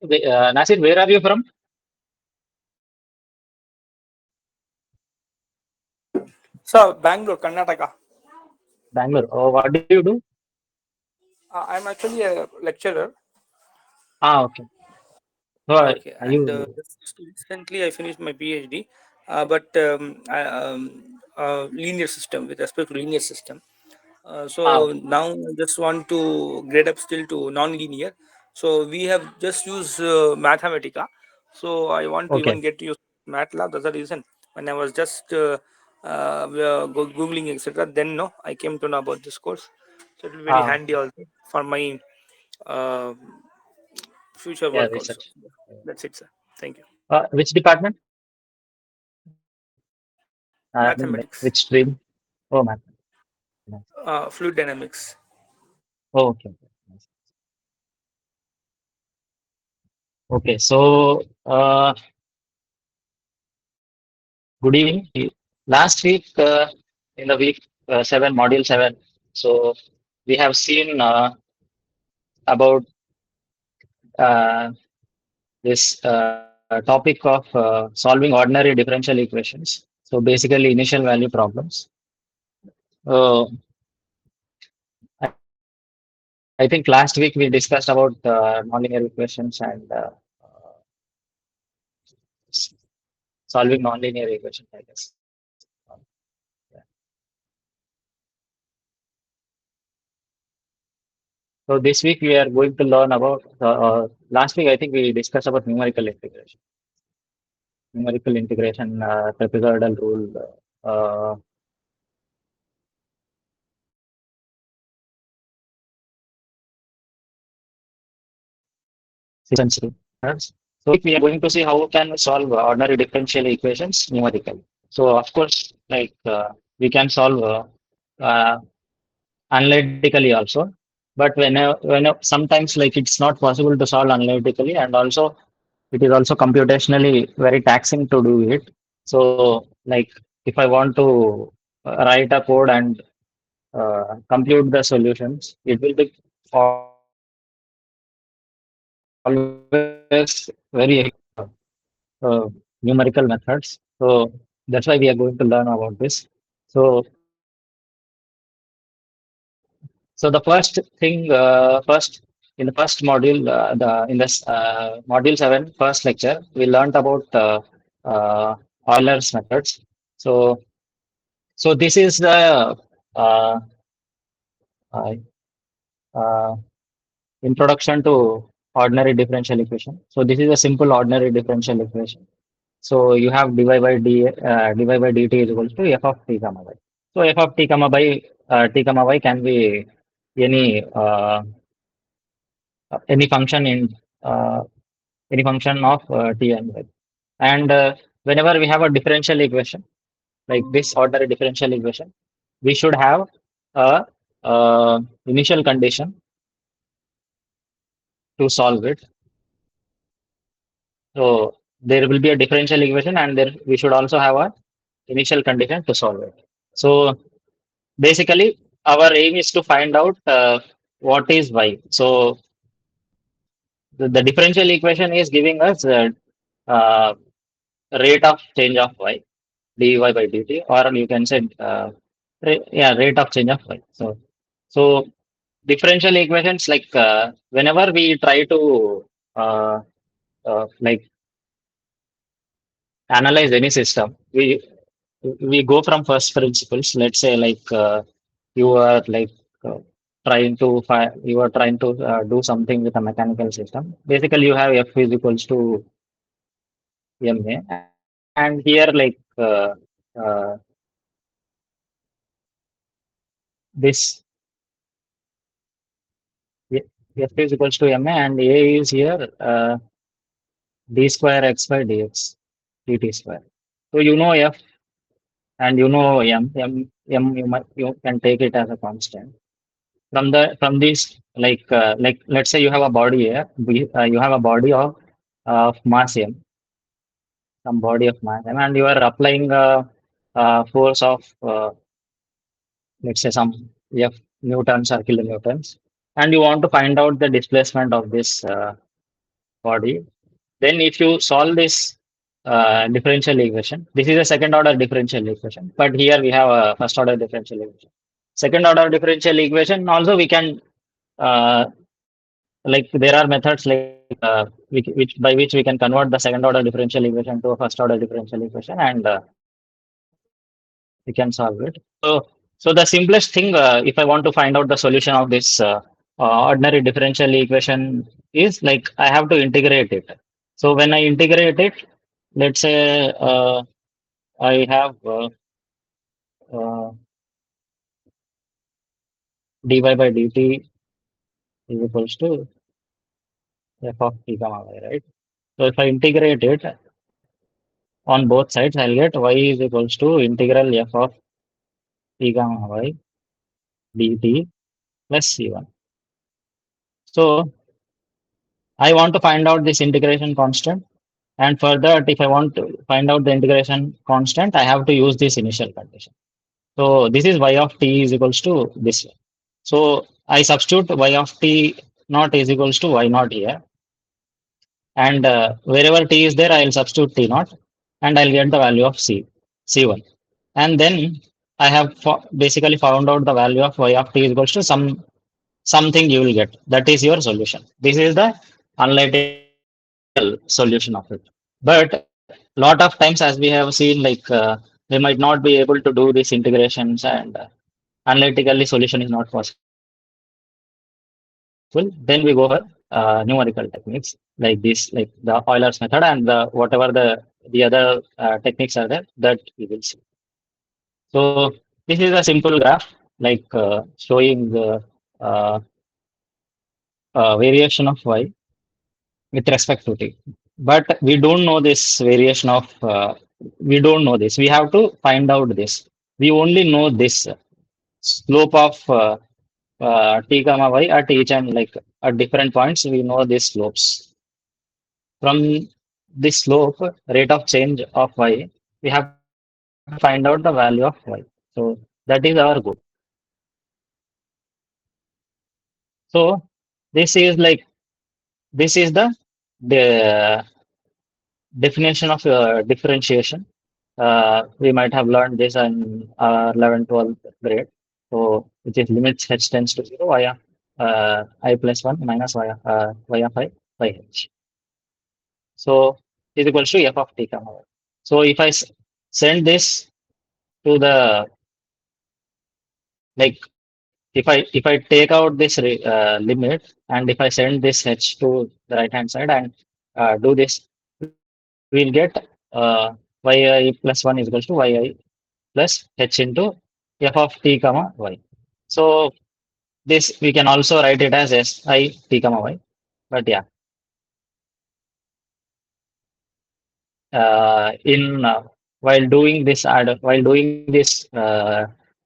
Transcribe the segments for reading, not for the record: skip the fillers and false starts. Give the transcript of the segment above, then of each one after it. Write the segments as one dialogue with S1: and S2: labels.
S1: Nasir, where are you from?
S2: So, Bangalore, Karnataka.
S1: Bangalore. Oh, what do you do?
S2: I'm actually a lecturer.
S1: Ah, okay. So,
S2: Okay,
S1: are
S2: and
S1: you
S2: just recently I finished my PhD, but linear system with respect to linear system.
S1: ah,
S2: So now I just want to grade up still to non-linear. So we have just used Mathematica. So I want to even
S1: okay?
S2: get to use MATLAB. That's the reason. When I was just googling etc., then no, I came to know about this course. So it will be very
S1: Ah,
S2: handy also for my uh, future
S1: yeah,
S2: work also.
S1: research.
S2: That's it, sir. Thank you.
S1: Which department? I mean, like, which
S2: Mathematics,
S1: stream? Oh, math. Nice.
S2: fluid dynamics.
S1: Oh, okay. Nice. Okay. So, good evening. Last week, in the week 7, module 7, so we have seen about uh, this topic of solving ordinary differential equations. So basically, initial value problems. Uh, I think last week we discussed about nonlinear equations and s- solving nonlinear equations, I guess. Yeah. So this week we are going to learn about. Last week I think we discussed about numerical integration, trapezoidal rule, uh, essentially. So we are going to see how can we solve ordinary differential equations numerically. So of course, like we can solve analytically also, but when sometimes like it's not possible to solve analytically, and also it is also computationally very taxing to do it. So like if I want to write a code and compute the solutions, it will be always very numerical methods. So that's why we are going to learn about this. So so the first thing, first in the first module, the in this module 7, first lecture, we learned about uh, Euler's methods. So so this is the uh, uh, uh, introduction to ordinary differential equation. So this is a simple ordinary differential equation. So you have dy by dt is equals to f of t comma y. So f of t comma y can be any any function in uh, any function of t and y. And whenever we have a differential equation like this ordinary differential equation, we should have a initial condition to solve it. So there will be a differential equation, and there we should also have a initial condition to solve it. So basically, our aim is to find out what is y. So the differential equation is giving us uh, rate of change of y, dy by dt, or you can say yeah, rate of change of y. So differential equations, like whenever we try to like analyze any system, we go from first principles. Let's say like you are like uh, you are trying to do something with a mechanical system. Basically, you have f is equals to ma, and here like uh, this f is equals to ma, and a is here d square x by dx dt square. So you know f and you know m you can take it as a constant. From this, like let's say you have a body here, you have a body of mass m, some body of mass m, and you are applying a force of let's say some f newtons or kilonewtons, and you want to find out the displacement of this body. Then if you solve this differential equation, this is a second order differential equation, but here we have a first order differential equation. Second order differential equation also we can like there are methods like which by which we can convert the second order differential equation to a first order differential equation, and we can solve it. So the simplest thing, if I want to find out the solution of this ordinary differential equation is like I have to integrate it. So when I integrate it, let's say I have uh, dy by dt is equals to f of t comma y, right? So if I integrate it on both sides, I'll get y is equals to integral f of t comma y dt plus c1. So I want to find out this integration constant. And for that, if I want to find out the integration constant, I have to use this initial condition. So this is y of t is equals to this one. So I substitute y of t naught is equals to y naught here. And wherever t is there, I'll substitute t naught and I'll get the value of c1. And then I have basically found out the value of y of t is equals to something you will get. That is your solution. This is the analytical solution of it. But lot of times, as we have seen, like we might not be able to do these integrations, and analytically solution is not possible. Then we go for numerical techniques like this, like the Euler's method, and whatever the other techniques are there that we will see. So this is a simple graph, like showing the uh, variation of y with respect to t. But we don't know this variation of, we don't know this. We have to find out this. We only know this slope of t comma y at each and like at different points. We know these slopes. From this slope, rate of change of y, we have to find out the value of y. So that is our goal. So this is like, this is the definition of differentiation. We might have learned this in 11th, 12th grade. So, which is limits h tends to 0 via I plus 1 minus y of I by h. So, is equals to f of t comma y. So, if I send this to the, like, if I take out this limit, and if I send this h to the right hand side and do this, we'll get yi plus 1 is equals to yi plus h into f of t comma y. So this we can also write it as s I t comma y. But yeah, in while doing this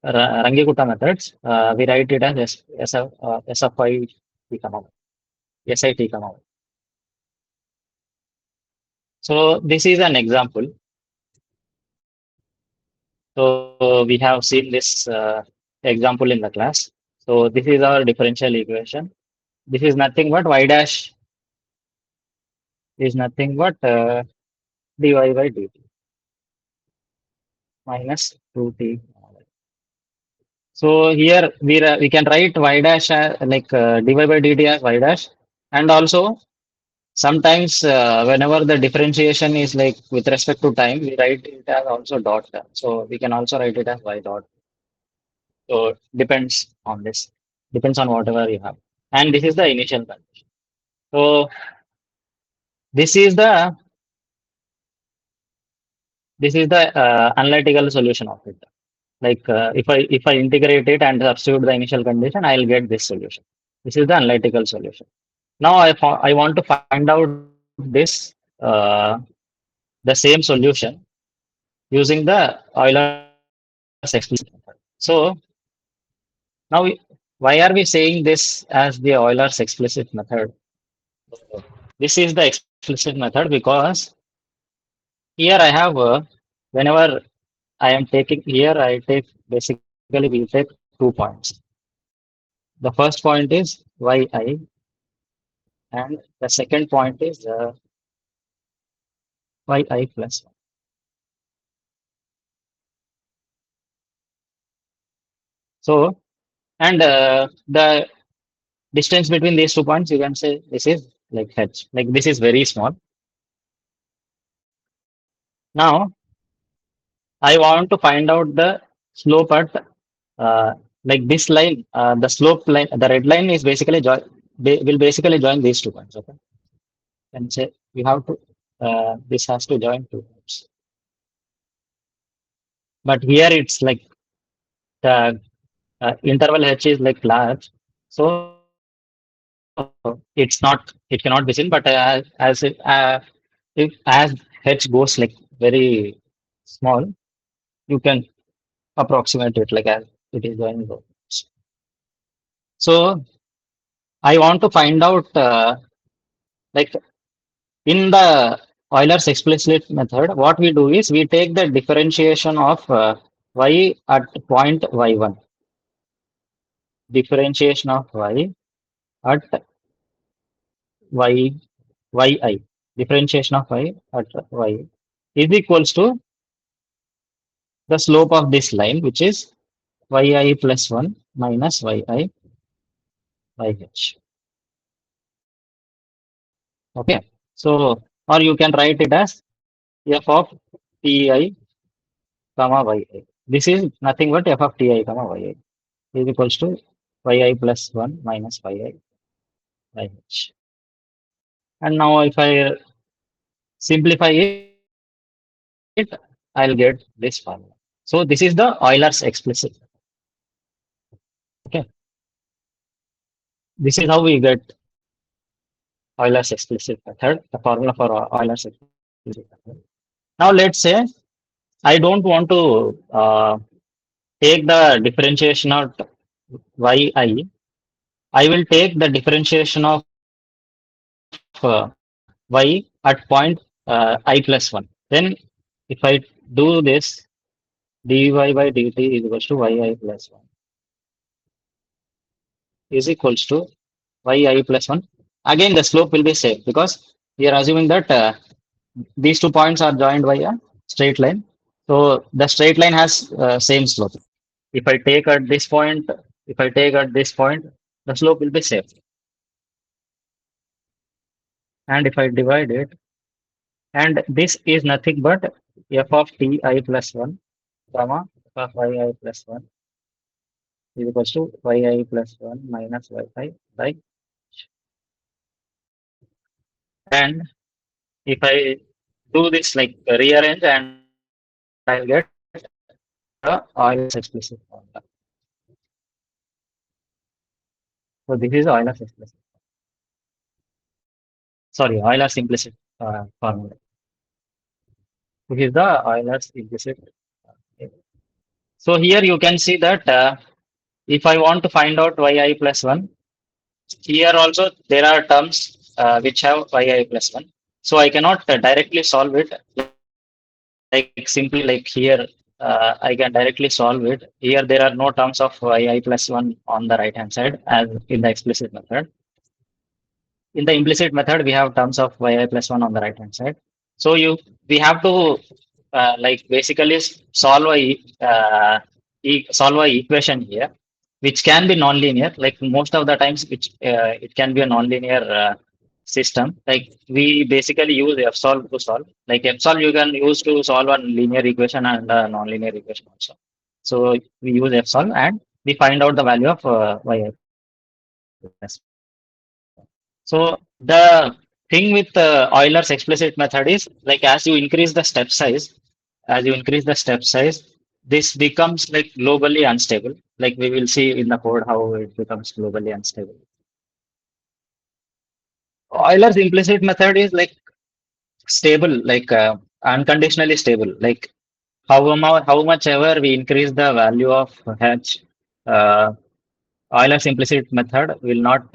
S1: Rangikutta methods, we write it as s of I t comma y, s I t comma y. So this is an example. So we have seen this example in the class. So this is our differential equation. This is nothing but y dash is nothing but dy by dt minus 2t. So here we can write y dash as, like dy by dt as y dash, and also sometimes whenever the differentiation is like with respect to time, we write it as also dot. So we can also write it as y dot. So depends on this, depends on whatever you have. And this is the initial condition. So this is the analytical solution of it. Like if I integrate it and substitute the initial condition, I'll get this solution. This is the analytical solution. Now I want to find out this the same solution using the Euler's explicit method. So now why are we saying this as the Euler's explicit method? This is the explicit method because here I have whenever I am taking here, I take basically we take 2 points. The first point is yi, and the second point is yi plus 1. So, and the distance between these 2 points, you can say this is like h, like this is very small. Now, I want to find out the slope at like this line, the slope line, the red line is basically will basically join these 2 points. Okay, and say we have to this has to join 2 points. But here it's like the interval h is like large, so it's not, it cannot be seen. But if as h goes like very small, you can approximate it like as it is going low. So I want to find out like in the Euler's explicit method, what we do is we take the differentiation of y at point y1, differentiation of y at y yi, differentiation of y at y is equals to the slope of this line, which is yi plus 1 minus yi by h. Okay. So, or you can write it as f of ti comma yi. This is nothing but f of ti comma yi is equals to yi plus 1 minus yi by h. And now if I simplify it, I'll get this formula. So this is the Euler's explicit. Okay. This is how we get Euler's explicit method, the formula for Euler's explicit method. Now let's say I don't want to take the differentiation of yi. I will take the differentiation of y at point I plus 1. Then if I do this, dy by dt is equals to yi plus 1 is equals to yi plus 1. Again, the slope will be same because we are assuming that these 2 points are joined by a straight line. So the straight line has same slope. If I take at this point, if I take at this point, the slope will be same. And if I divide it, and this is nothing but f of ti plus 1, comma, f of yi plus 1 is equals to yi plus 1 minus yi by. And if I do this like rearrange, and I'll get the Euler's explicit formula. So this is Euler's explicit. Sorry, Euler's implicit formula. This is the Euler's implicit. So here you can see that if I want to find out yi plus 1, here also there are terms which have yi plus 1. So I cannot directly solve it like simply like here. I can directly solve it. Here there are no terms of yi plus 1 on the right hand side as in the explicit method. In the implicit method, we have terms of yi plus 1 on the right hand side. So we have to like basically solve solve a equation here, which can be nonlinear. Like most of the times, which it can be a nonlinear system. Like we basically use f solve to solve. Like f solve you can use to solve a linear equation and a nonlinear equation also. So we use f solve and we find out the value of y plus 1. So the thing with Euler's explicit method is like as you increase the step size, this becomes like globally unstable. Like we will see in the code how it becomes globally unstable. Euler's implicit method is like stable, like unconditionally stable. Like how much ever we increase the value of h, Euler's implicit method will not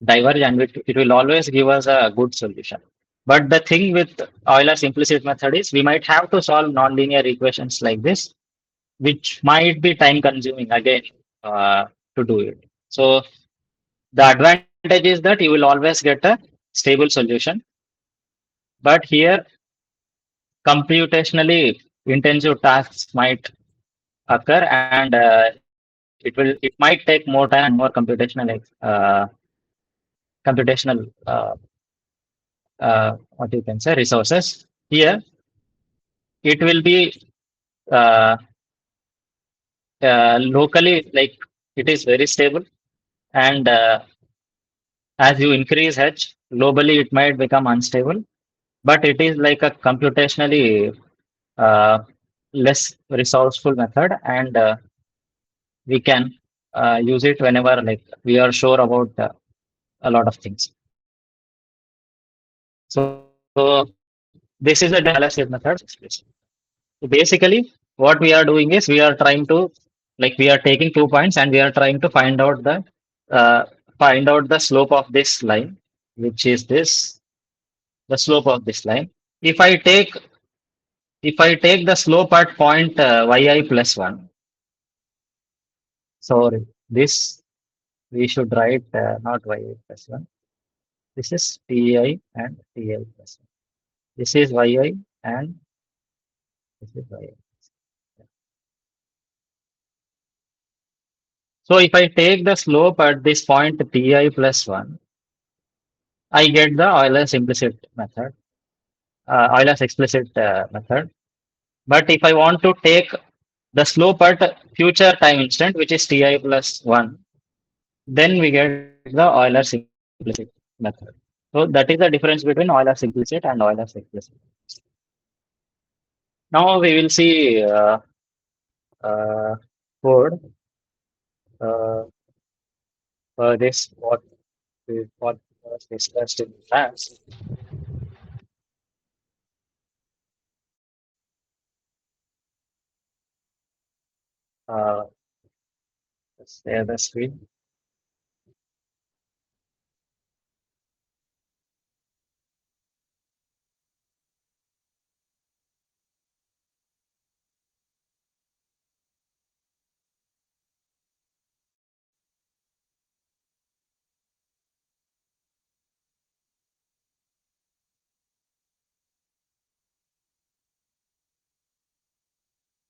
S1: diverge, and it will always give us a good solution. But the thing with Euler's implicit method is we might have to solve nonlinear equations like this, which might be time consuming again to do it. So the advantage advantage is that you will always get a stable solution. But here, computationally intensive tasks might occur, and it might take more time and more computational what you can say resources. Here, it will be uh, locally, like, it is very stable, and as you increase h globally it might become unstable, but it is like a computationally uh, less resourceful method, and we can use it whenever, like, we are sure about a lot of things. So this is a analysis method. So basically, what we are doing is we are trying to, like, we are taking 2 points and we are trying to uh, find out the slope of this line, which is this, the slope of this line. If I take the slope at point yi plus 1, so this we should write not yi plus 1. This is ti and ti plus 1. This is yi and this is yi. So if I take the slope at this point ti plus 1, I get the Euler's implicit method, Euler's explicit method. But if I want to take the slope at future time instant, which is ti plus 1, then we get the Euler's implicit method. So that is the difference between Euler's implicit and Euler's explicit. Now we will see uh, code for this, what was discussed in class. Uh, let's share the screen.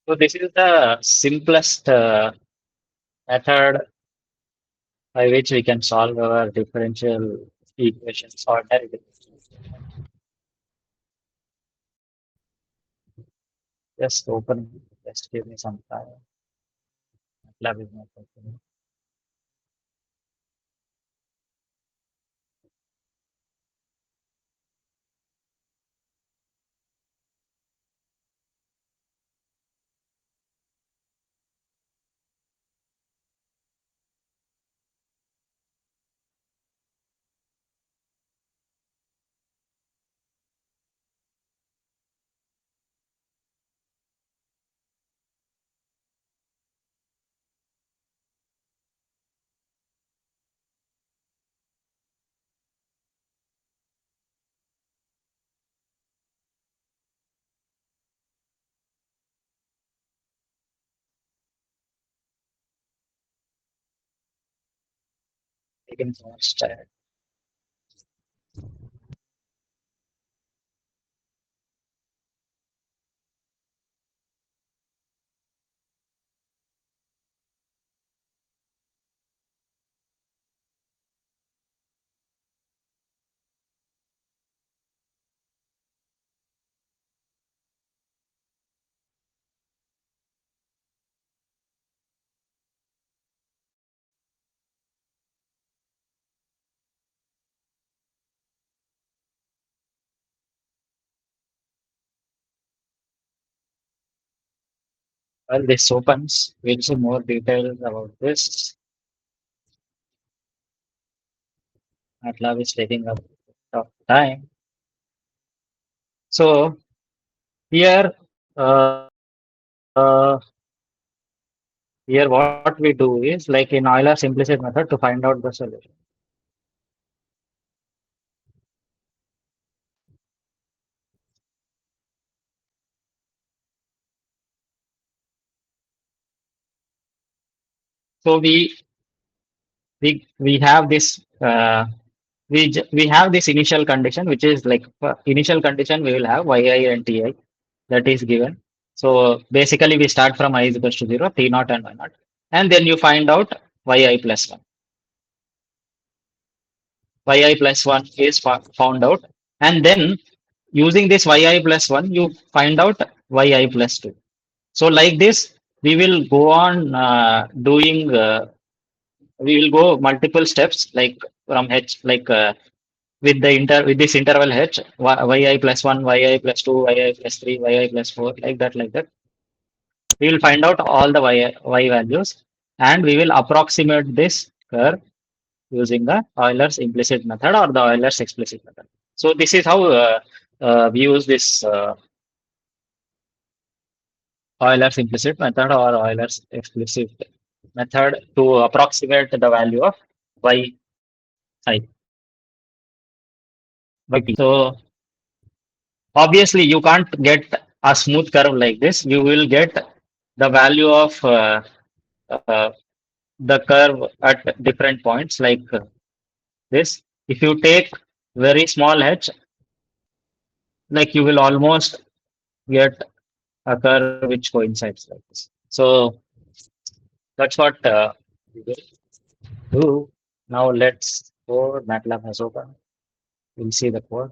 S1: So this is the simplest method by which we can solve our differential equations, ordinary differential. Just open, just give me some time. MATLAB is not opening. Taking so much time. Well, this opens. We'll see more details about this. MATLAB is taking a bit of time. So here, here what we do is, like, in Euler's implicit method, to find out the solution. So we have this we have this initial condition, which is like initial condition we will have yi and ti that is given. So basically we start from I is equals to 0, t naught and y naught, and then you find out yi plus 1. Yi plus 1 is found out, and then using this yi plus 1 you find out yi plus 2. So like this we will go on doing we will go multiple steps like from h like with the with this interval h yi plus 1 yi plus 2 yi plus 3 yi plus 4 like that we will find out all the y values, and we will approximate this curve using the Euler's implicit method or the Euler's explicit method. So this is how we use this Euler's implicit method or Euler's explicit method to approximate the value of y I yt. So obviously you can't get a smooth curve like this. You will get the value of uh, the curve at different points like this. If you take very small h, like you will almost get a curve which coincides like this. So that's what we will do. Now let's go. MATLAB has opened. We'll see the code.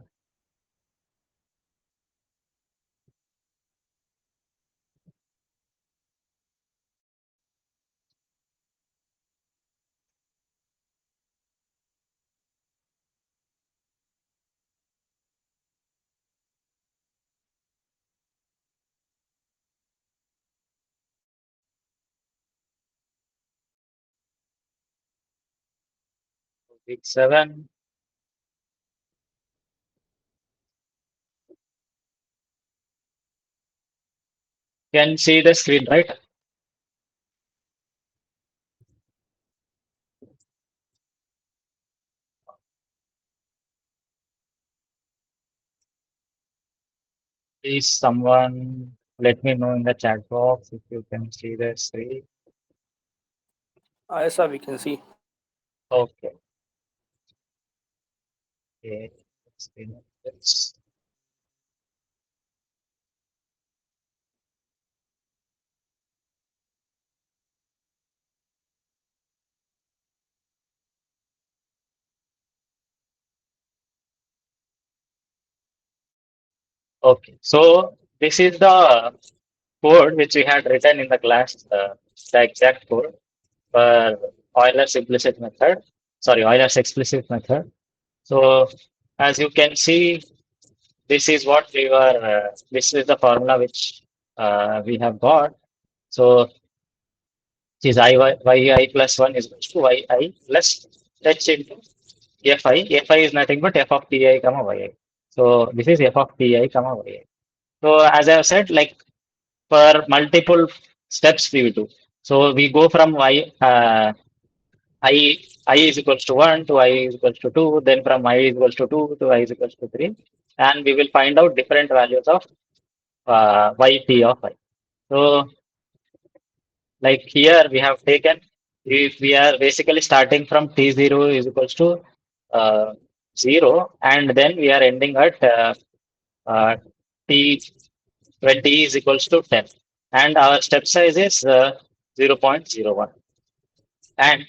S1: Week 7. Can see the screen, right? Please, someone let me know in the chat box if you can see the screen.
S2: Yes, sir, we can see.
S1: Okay. Okay. Screen. Yes. Okay. So this is the code which we had written in the class, the exact code for Euler's implicit method. Sorry, Euler's explicit method. So as you can see, this is what we were. This is the formula which we have got. So it is yi plus 1 is equals to yi plus h into fi. Fi is nothing but f of ti comma yi. So this is f of ti comma yi. So as I have said, like for multiple steps we will do. So we go from I is equals to 1 to I is equals to 2, then from I is equals to 2 to I is equals to 3, and we will find out different values of yt of I. So like here we have taken, if we are basically starting from t0 is equals to uh, 0, and then we are ending at uh, t when t is equals to 10, and our step size is 0.01. And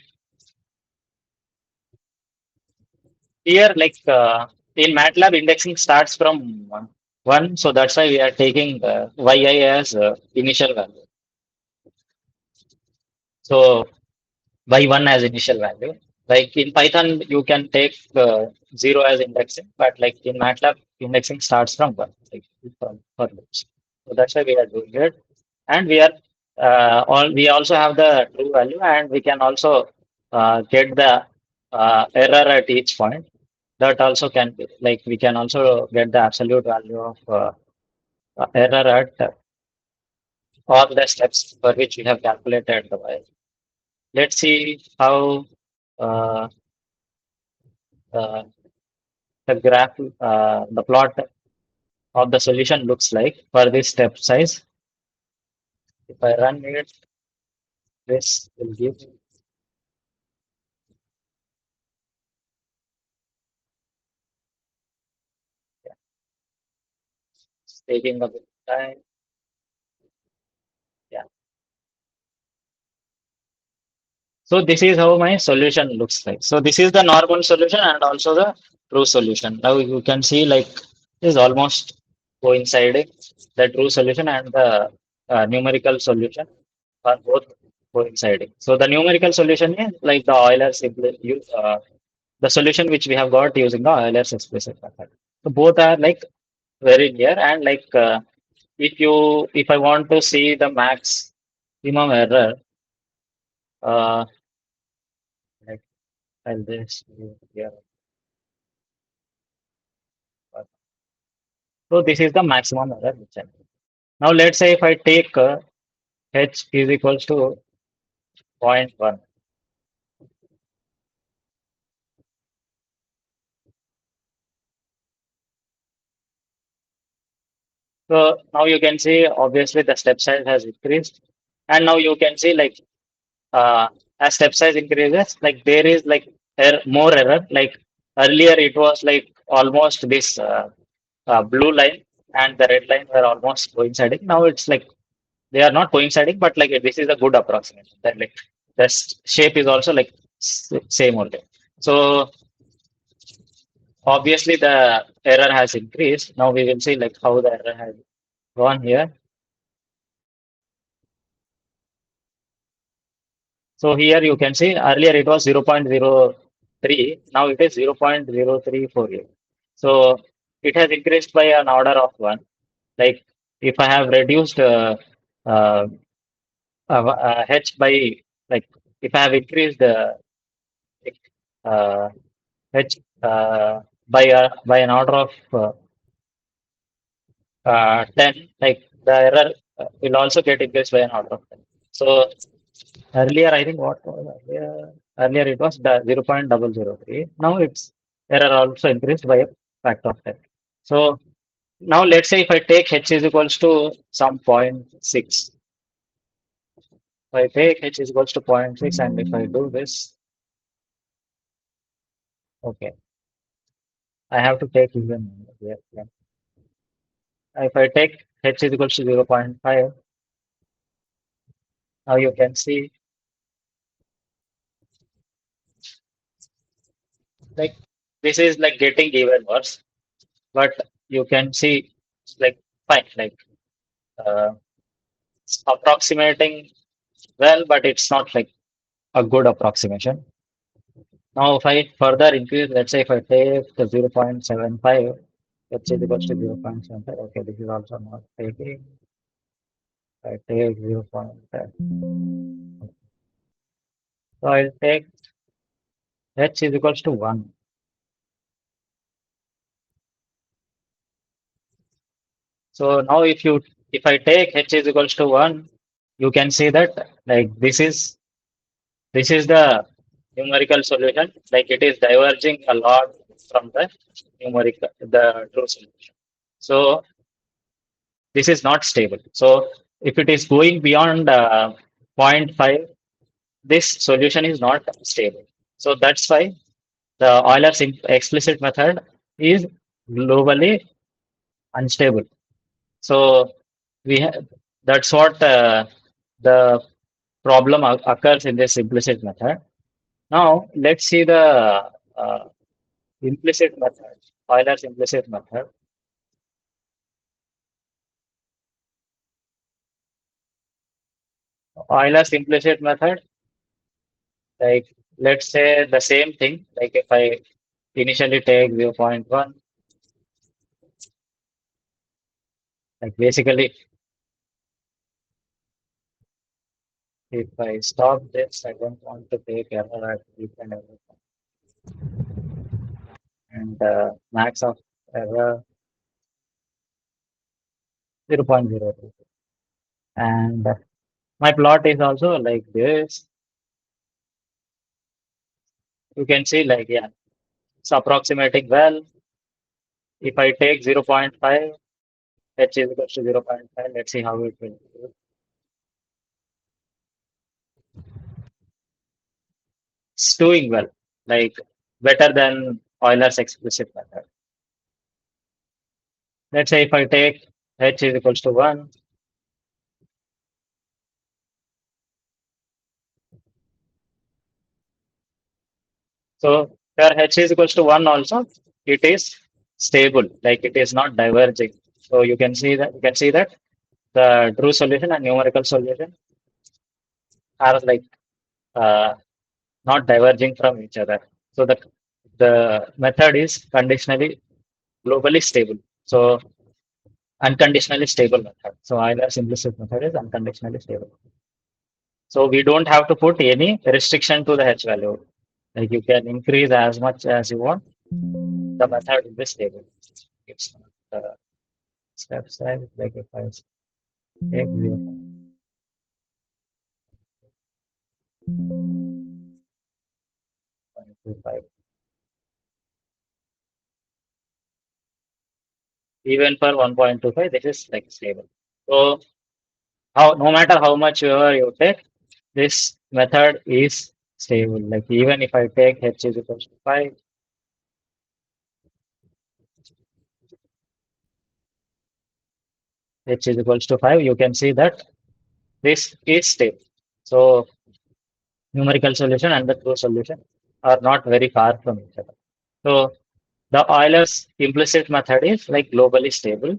S1: here, like in MATLAB, indexing starts from 1, so that's why we are taking yi as initial value. So y1 as initial value. Like in Python, you can take 0 as indexing, but like in MATLAB, indexing starts from 1, like from for loops. So that's why we are doing it. And we are we also have the true value, and we can also get the error at each point. That also can be like we can also get the absolute value of error at all the steps for which we have calculated the y. Let's see how uh, uh, the graph, the plot of the solution looks like for this step size. If I run it, this will give taking a bit time. Yeah. So this is how my solution looks like. So this is the normal solution and also the true solution. Now you can see like is almost coinciding. The true solution and the numerical solution are both coinciding. So the numerical solution is like the Euler's the solution which we have got using the Euler's explicit method. So both are like very near and like if I want to see the maximum error, uh, like I'll just do here. So this is the maximum error which I do. Now let's say if I take h is equals to zero point 0.1. So now you can see obviously the step size has increased, and now you can see like as step size increases, like there is like more error. Like earlier it was like almost this blue line and the red line were almost coinciding. Now it's like they are not coinciding, but like this is a good approximation. That like the shape is also like same only. So obviously the error has increased. Now we will see like how the error has gone here. So here you can see earlier it was 0.03, now it is 0.0348. So it has increased by an order of one. Like if I have reduced uh, h by like if I have increased uh, h by an order of 10, like the error will also get increased by an order of 10. So earlier, I think what was earlier? Earlier it was the 0.003. Now it's error also increased by a factor of 10. So now let's say if I take h is equals to some point 0.6. If I take h is equals to 0.6 and if I do this, okay, I have to take even here. Yeah. If I take h is equals to 0.5, now you can see like this is like getting even worse, but you can see like fine, like uh, it's approximating well, but it's not like a good approximation. Now, if I further increase, let's say if I take the 0.75, let's say equals to 0.75. Okay, this is also not taking. I take 0.5. So I'll take h is equals to 1. So now if I take h is equals to 1, you can see that like this is the numerical solution. Like it is diverging a lot from the true solution. So this is not stable. So if it is going beyond zero point 0.5, this solution is not stable. So that's why the Euler's explicit method is globally unstable. So that's what the problem occurs in this implicit method. Now let's see the uh, implicit method, Euler's implicit method. Euler's implicit method, like let's say the same thing, like if I initially take 0.1, like basically if I stop this, I don't want to take error at each and every point. And max of error 0.02. And my plot is also like this. You can see like, yeah, it's approximating well. If I take 0.5, h is equals to 0.5, let's see how it will do. It's doing well, like better than Euler's explicit method. Let's say if I take H is equals to 1. So where H is equals to 1 also, it is stable, like it is not diverging. So you can see that the true solution and numerical solution are like uh, not diverging from each other. So the method is conditionally globally stable. So unconditionally stable method. So Euler's implicit method is unconditionally stable. So we don't have to put any restriction to the H value. Like you can increase as much as you want. The method will be stable. It's not step size, like if I take 0.25, even for 1.25, this is like stable. So no matter how much ever you take, this method is stable. Like even if I take H is equals to 5, H is equals to 5, you can see that this is stable. So numerical solution and the true solution are not very far from each other. So the Euler's implicit method is like globally stable,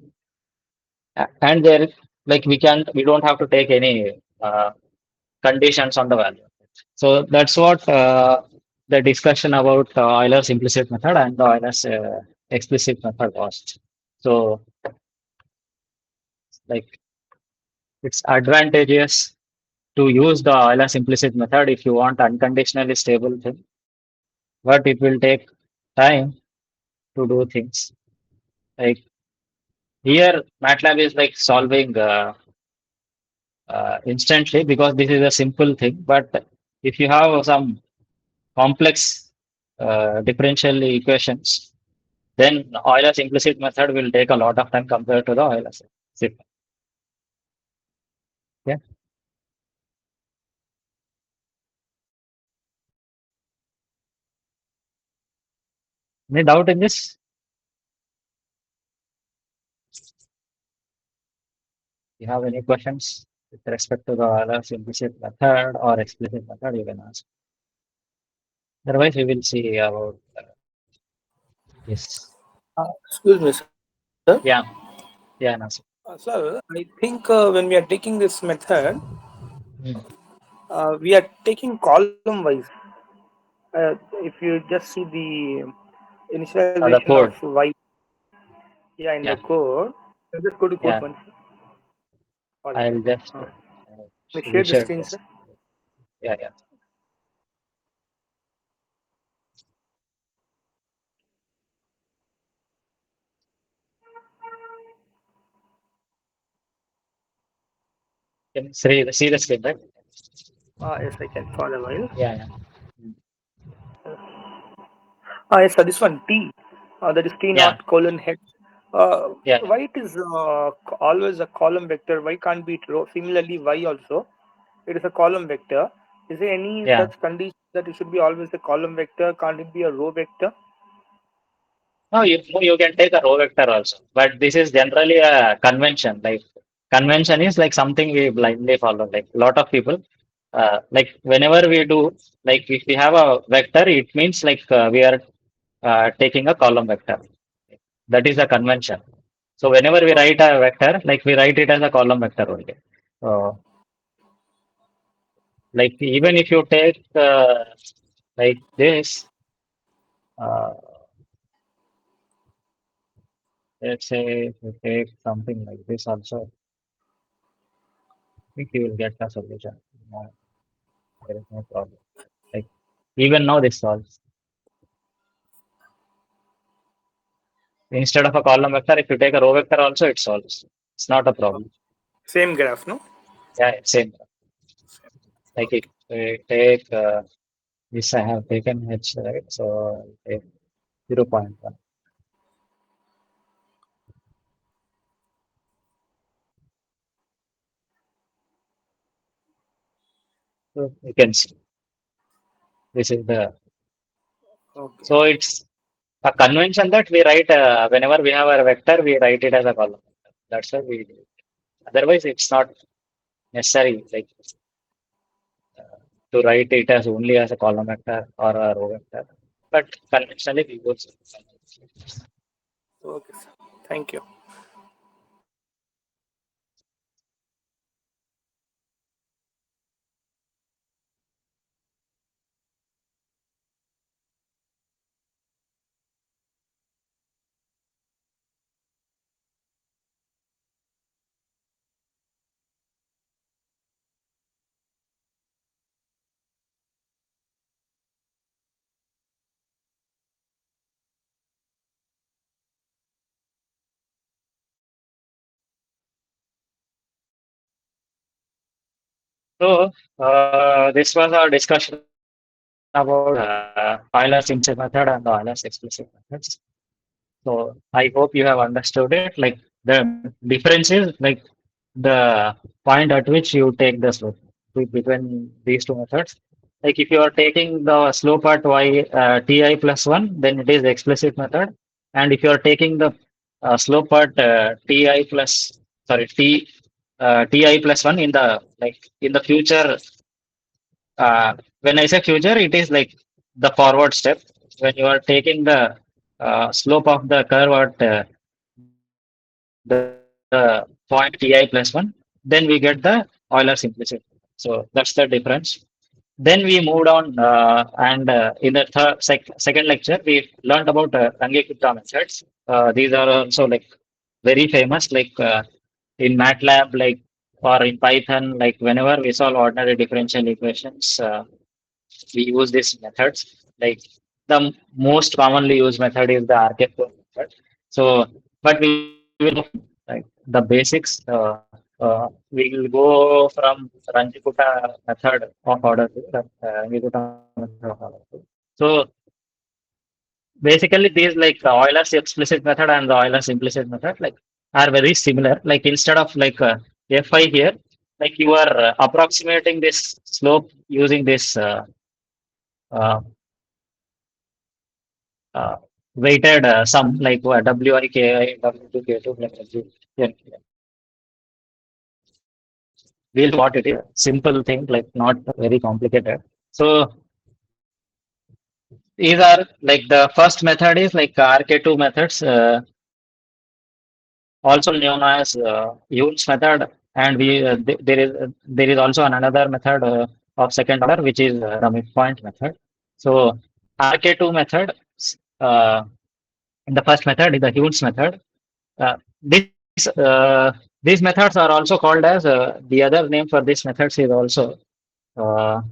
S1: and there like we don't have to take any conditions on the value. So that's what the discussion about Euler's implicit method and the Euler's explicit method was. So like it's advantageous to use the Euler's implicit method if you want unconditionally stable thing, but it will take time to do things. Like here, MATLAB is like solving instantly because this is a simple thing. But if you have some complex differential equations, then Euler's implicit method will take a lot of time compared to the Euler's explicit. Yeah. Any doubt in this? You have any questions with respect to the Euler's implicit method or explicit method? You can ask. Otherwise, we will see about this.
S2: Excuse me, sir.
S1: Yeah. Yeah. Nasu.
S2: Sir, I think when we are taking this method,
S1: Hmm.
S2: we are taking column wise. If you just see the
S1: The
S2: initialization of
S1: code.
S2: y, yeah, in the
S1: Yeah.
S2: code, just go to code
S1: Yeah.
S2: one. Sorry,
S1: I'll
S2: sir.
S1: just
S2: Let me share the
S1: reshare
S2: screen,
S1: this.
S2: sir.
S1: Yeah. Yeah. Can you see the screen, right?
S2: Yes, I can for a while.
S1: Yeah. Yeah. Hmm.
S2: Yes, sir, this one T. That is T
S1: Yeah.
S2: naught colon head. Uh,
S1: Yeah.
S2: why it is always a column vector? Why can't be it row? Similarly, y also it is a column vector. Is there any
S1: Yeah.
S2: such condition that it should be always a column vector? Can't it be a row vector?
S1: No, you can take a row vector also, but this is generally a convention. Like convention is like something we blindly follow. Like a lot of people, like whenever we do, like if we have a vector, it means like we are taking a column vector. That is a convention. So whenever we write
S2: Okay.
S1: a vector, like we write it as a column vector only. So like even if you take like this, uh, let's say if you take something like this also, I think you will get a solution. No, there is no problem. Like even now this solves. Instead of a column vector, if you take a row vector also, it solves. It's not a problem.
S2: Same graph, no?
S1: Yeah, it's same. Like if we take this, I have taken H, right? So I'll take 0.1. So you can see this is the.
S2: Okay.
S1: So it's a convention that we write whenever we have a vector, we write it as a column. That's why we do it. Otherwise, it's not necessary like to write it as only as a column vector or a row vector. But conventionally, we use
S2: Okay, sir. Thank you.
S1: so. This was our discussion about Euler's implicit method and the Euler's explicit methods. So I hope you have understood it. Like the difference is like the point at which you take the slope between these two methods. Like if you are taking the slope at ti plus 1, then it is explicit method. And if you are taking the slope at ti plus, sorry, ti plus 1 in the like in the future, when I say future, it is like the forward step. When you are taking the slope of the curve at the point ti plus 1, then we get the Euler's implicit. So that's the difference. Then we moved on, and in the second lecture, we learned about Rangekutta methods. These are also like very famous, like in MATLAB, like or in Python, like whenever we solve ordinary differential equations, we use these methods. Like the most commonly used method is the RK4 method. So, but we will go from like the basics. We will go from Ranjikuta method of order to Ranjikuta method of order to. So basically, these like the Euler's explicit method and the Euler's implicit method like are very similar. Like instead of like fi here, like you are approximating this slope using this uh, uh, weighted sum like WI, KI, W2, K2, like W. Yeah, yeah. We'll what it is. Simple thing, like not very complicated. So these are like the first method is like RK2 methods, also known as Yule's method, and there is also another method of second order, which is the midpoint method. So RK2 method, uh, the first method is the Yule's method. These methods are also called as the other name for these methods is also uh,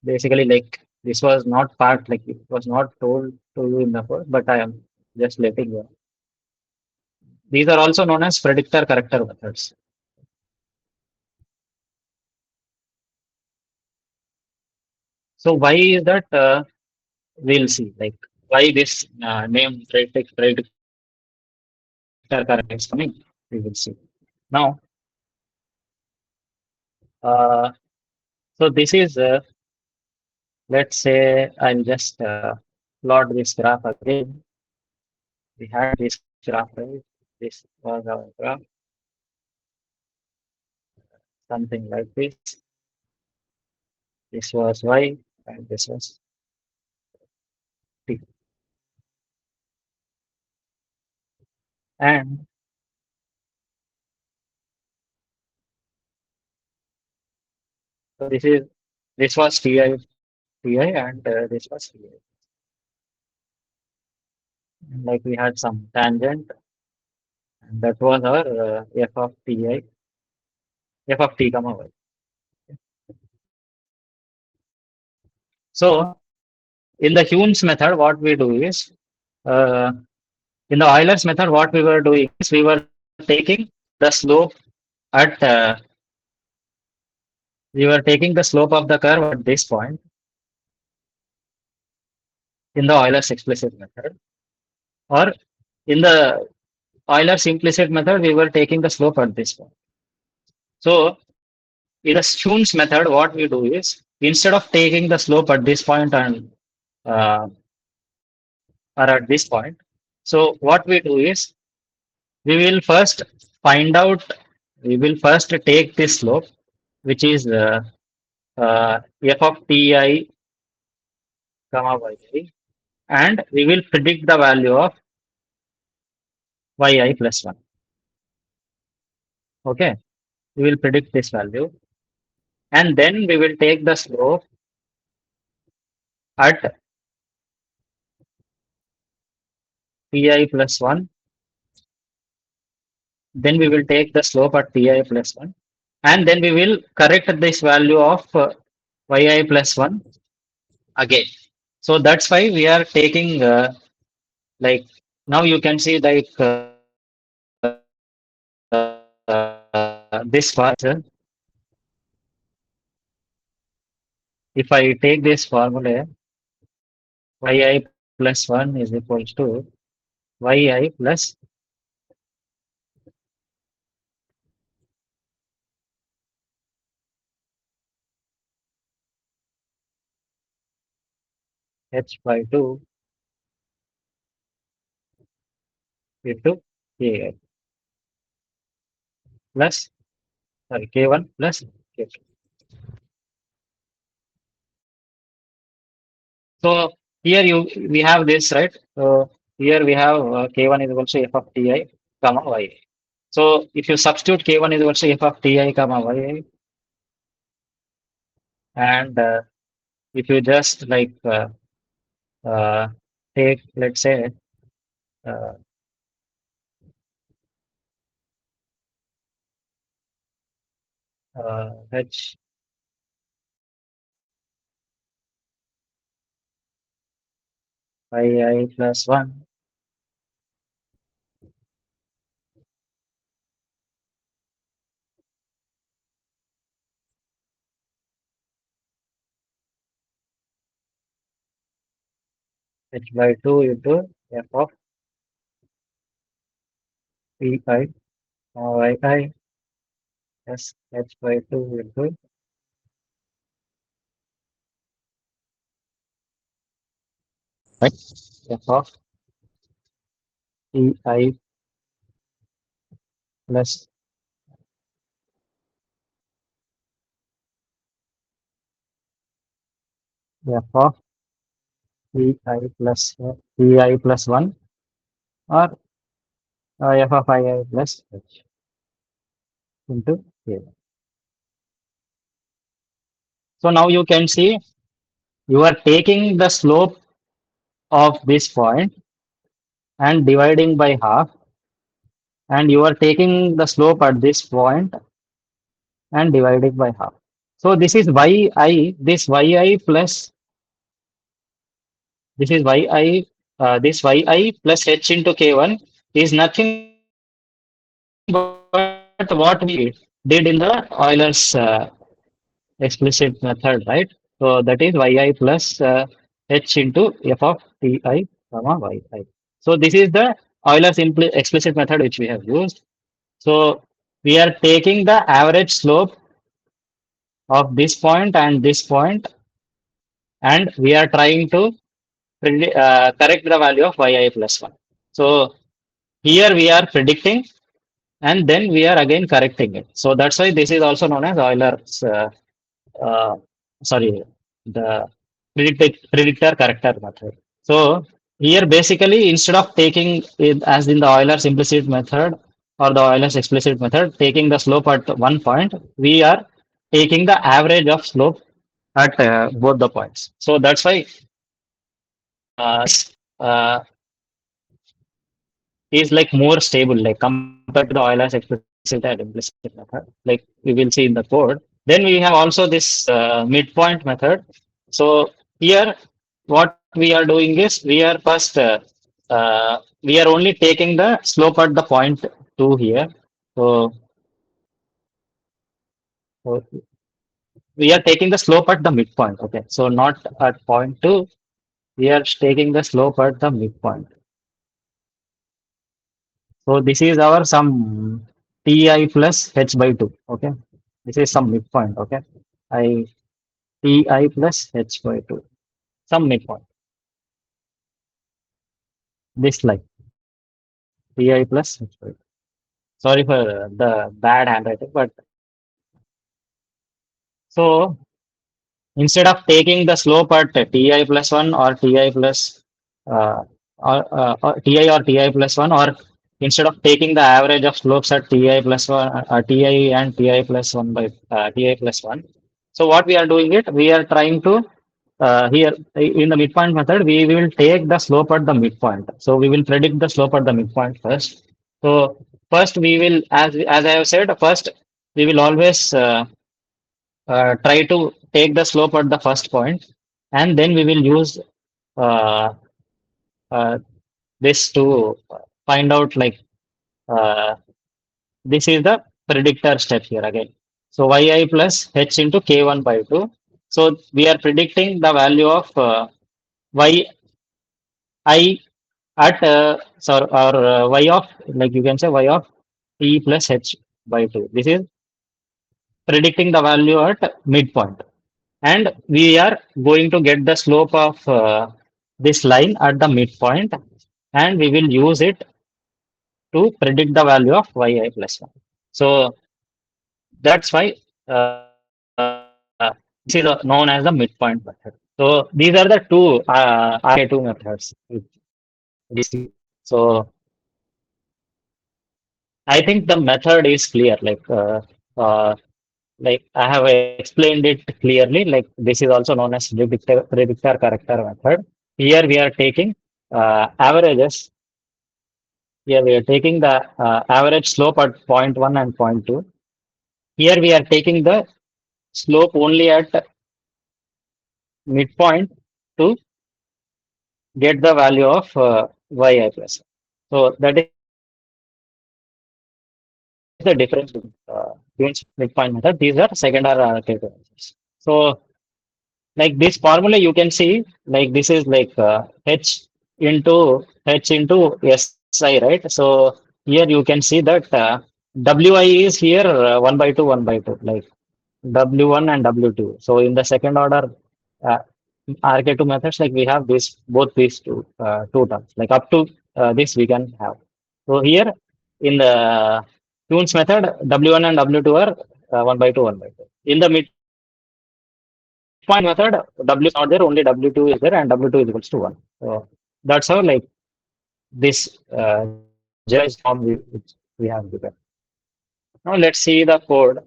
S1: basically like this was not part like it was not told to you in the course, but I am just letting you. These are also known as predictor corrector methods. So why is that? We'll see. Like why this name predictor corrector is coming. We will see. Now, uh, so this is let's say I'll just plot this graph again. We had this graph, right? This was our graph, something like this. This was Y and this was T. And so this was Ti, and this was Ti. And like we had some tangent, and that was our f of Ti, f of t comma y. So in the Hume's method, what we do is uh, in the Euler's method, what we were doing is we were taking the slope at we were taking the slope of the curve at this point in the Euler's explicit method, or in the Euler's implicit method, we were taking the slope at this point. So in the Hume's method, what we do is instead of taking the slope at this point and uh, or at this point, so what we do is we will first find out, we will first take this slope, which is f of ti comma yi, and we will predict the value of yi plus 1. Okay, we will predict this value, and then we will take the slope at ti plus 1. Then we will take the slope at ti plus 1, and then we will correct this value of yi plus 1 again. So that's why we are taking like, now you can see like this formula. If I take this formula, yi plus 1 is equals to yi plus h by 2 into k plus, sorry, k1 plus k2. So here we have this, right? So here we have k1 is equals to f of ti comma yi. So if you substitute k1 is equals to f of ti comma yi, and if you just like uh, take, let's say, uh, h I plus 1 h by 2 into f of pi yi plus h by 2 into right, f of pi plus f of pi plus pi plus 1, or f of I plus h into k. So now you can see you are taking the slope of this point and dividing by half, and you are taking the slope at this point and dividing by half. So this is yi, this yi plus, this is yi, this yi plus h into k1 is nothing but what we did in the Euler's explicit method, right? So that is yi plus h into f of ti comma yi. So this is the Euler's explicit method which we have used. So we are taking the average slope of this point and this point, and we are trying to correct the value of yi plus 1. So here we are predicting, and then we are again correcting it. So that's why this is also known as Euler's, uh, sorry, the predictor corrector method. So here basically, instead of taking it as in the Euler's implicit method or the Euler's explicit method, taking the slope at one point, we are taking the average of slope at both the points. So that's why uh, is like more stable, like compared to the Euler's explicit and implicit method, like we will see in the code. Then we have also this midpoint method. So here, what we are doing is we are first we are only taking the slope at the point 2 here. So, so we are taking the slope at the midpoint. Okay, so not at point 2. We are taking the slope at the midpoint. So this is our some Ti plus h by 2. Okay. This is some midpoint. Okay. I Ti plus h by 2. Some midpoint. This like Ti plus h by 2. Sorry for the bad handwriting, but so instead of taking the slope at ti plus 1 or ti plus or ti or ti plus 1, or instead of taking the average of slopes at ti plus 1, ti and ti plus 1 by ti plus 1. So what we are doing it, we are trying to here in the midpoint method, we will take the slope at the midpoint. So we will predict the slope at the midpoint first. So first we will, as I have said, first we will always try to take the slope at the first point, and then we will use uh, uh, this to find out like uh, this is the predictor step here again. So yi plus h into k1 by 2. So we are predicting the value of yi at or y of, like you can say, y of t plus h by 2. This is predicting the value at midpoint. And we are going to get the slope of this line at the midpoint, and we will use it to predict the value of yi plus 1. So that's why this is known as the midpoint method. So these are the two RK2 methods which we see. So I think the method is clear. Like I have explained it clearly. Like this is also known as predictor corrector method. Here we are taking averages. Here we are taking the average slope at point 1 and point 2. Here we are taking the slope only at midpoint to get the value of yi plus. So that is the difference between Hume's midpoint method. These are second order calculations. So like this formula you can see, like this is like h into si, right? So here you can see that wi is here 1 by 2 1 by 2, like w1 and w2. So in the second order uh, RK2 methods, like we have this both these two terms, like up to this we can have. So here in the Tunes method, w1 and w2 are 1 by 2 1 by 2. In the midpoint method, w is not there, only w2 is there, and w2 is equals to 1. So that's how like this generalized form which we have given. Now let's see the code.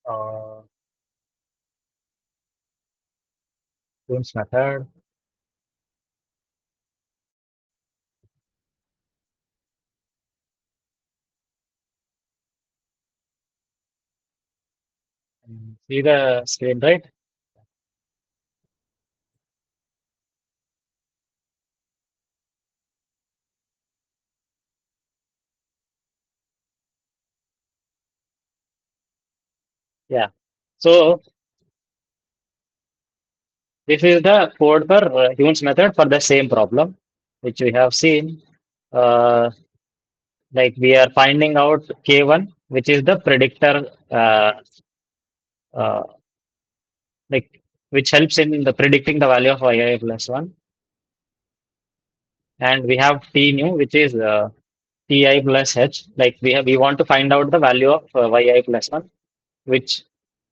S1: Uh, Tunes method. See the screen, right? Yeah. So this is the code for Hume's method for the same problem, which we have seen. Uh, like we are finding out K1, which is the predictor, uh, like which helps in the predicting the value of yi plus 1. And we have T new, which is Ti plus h. Like we want to find out the value of yi plus 1, which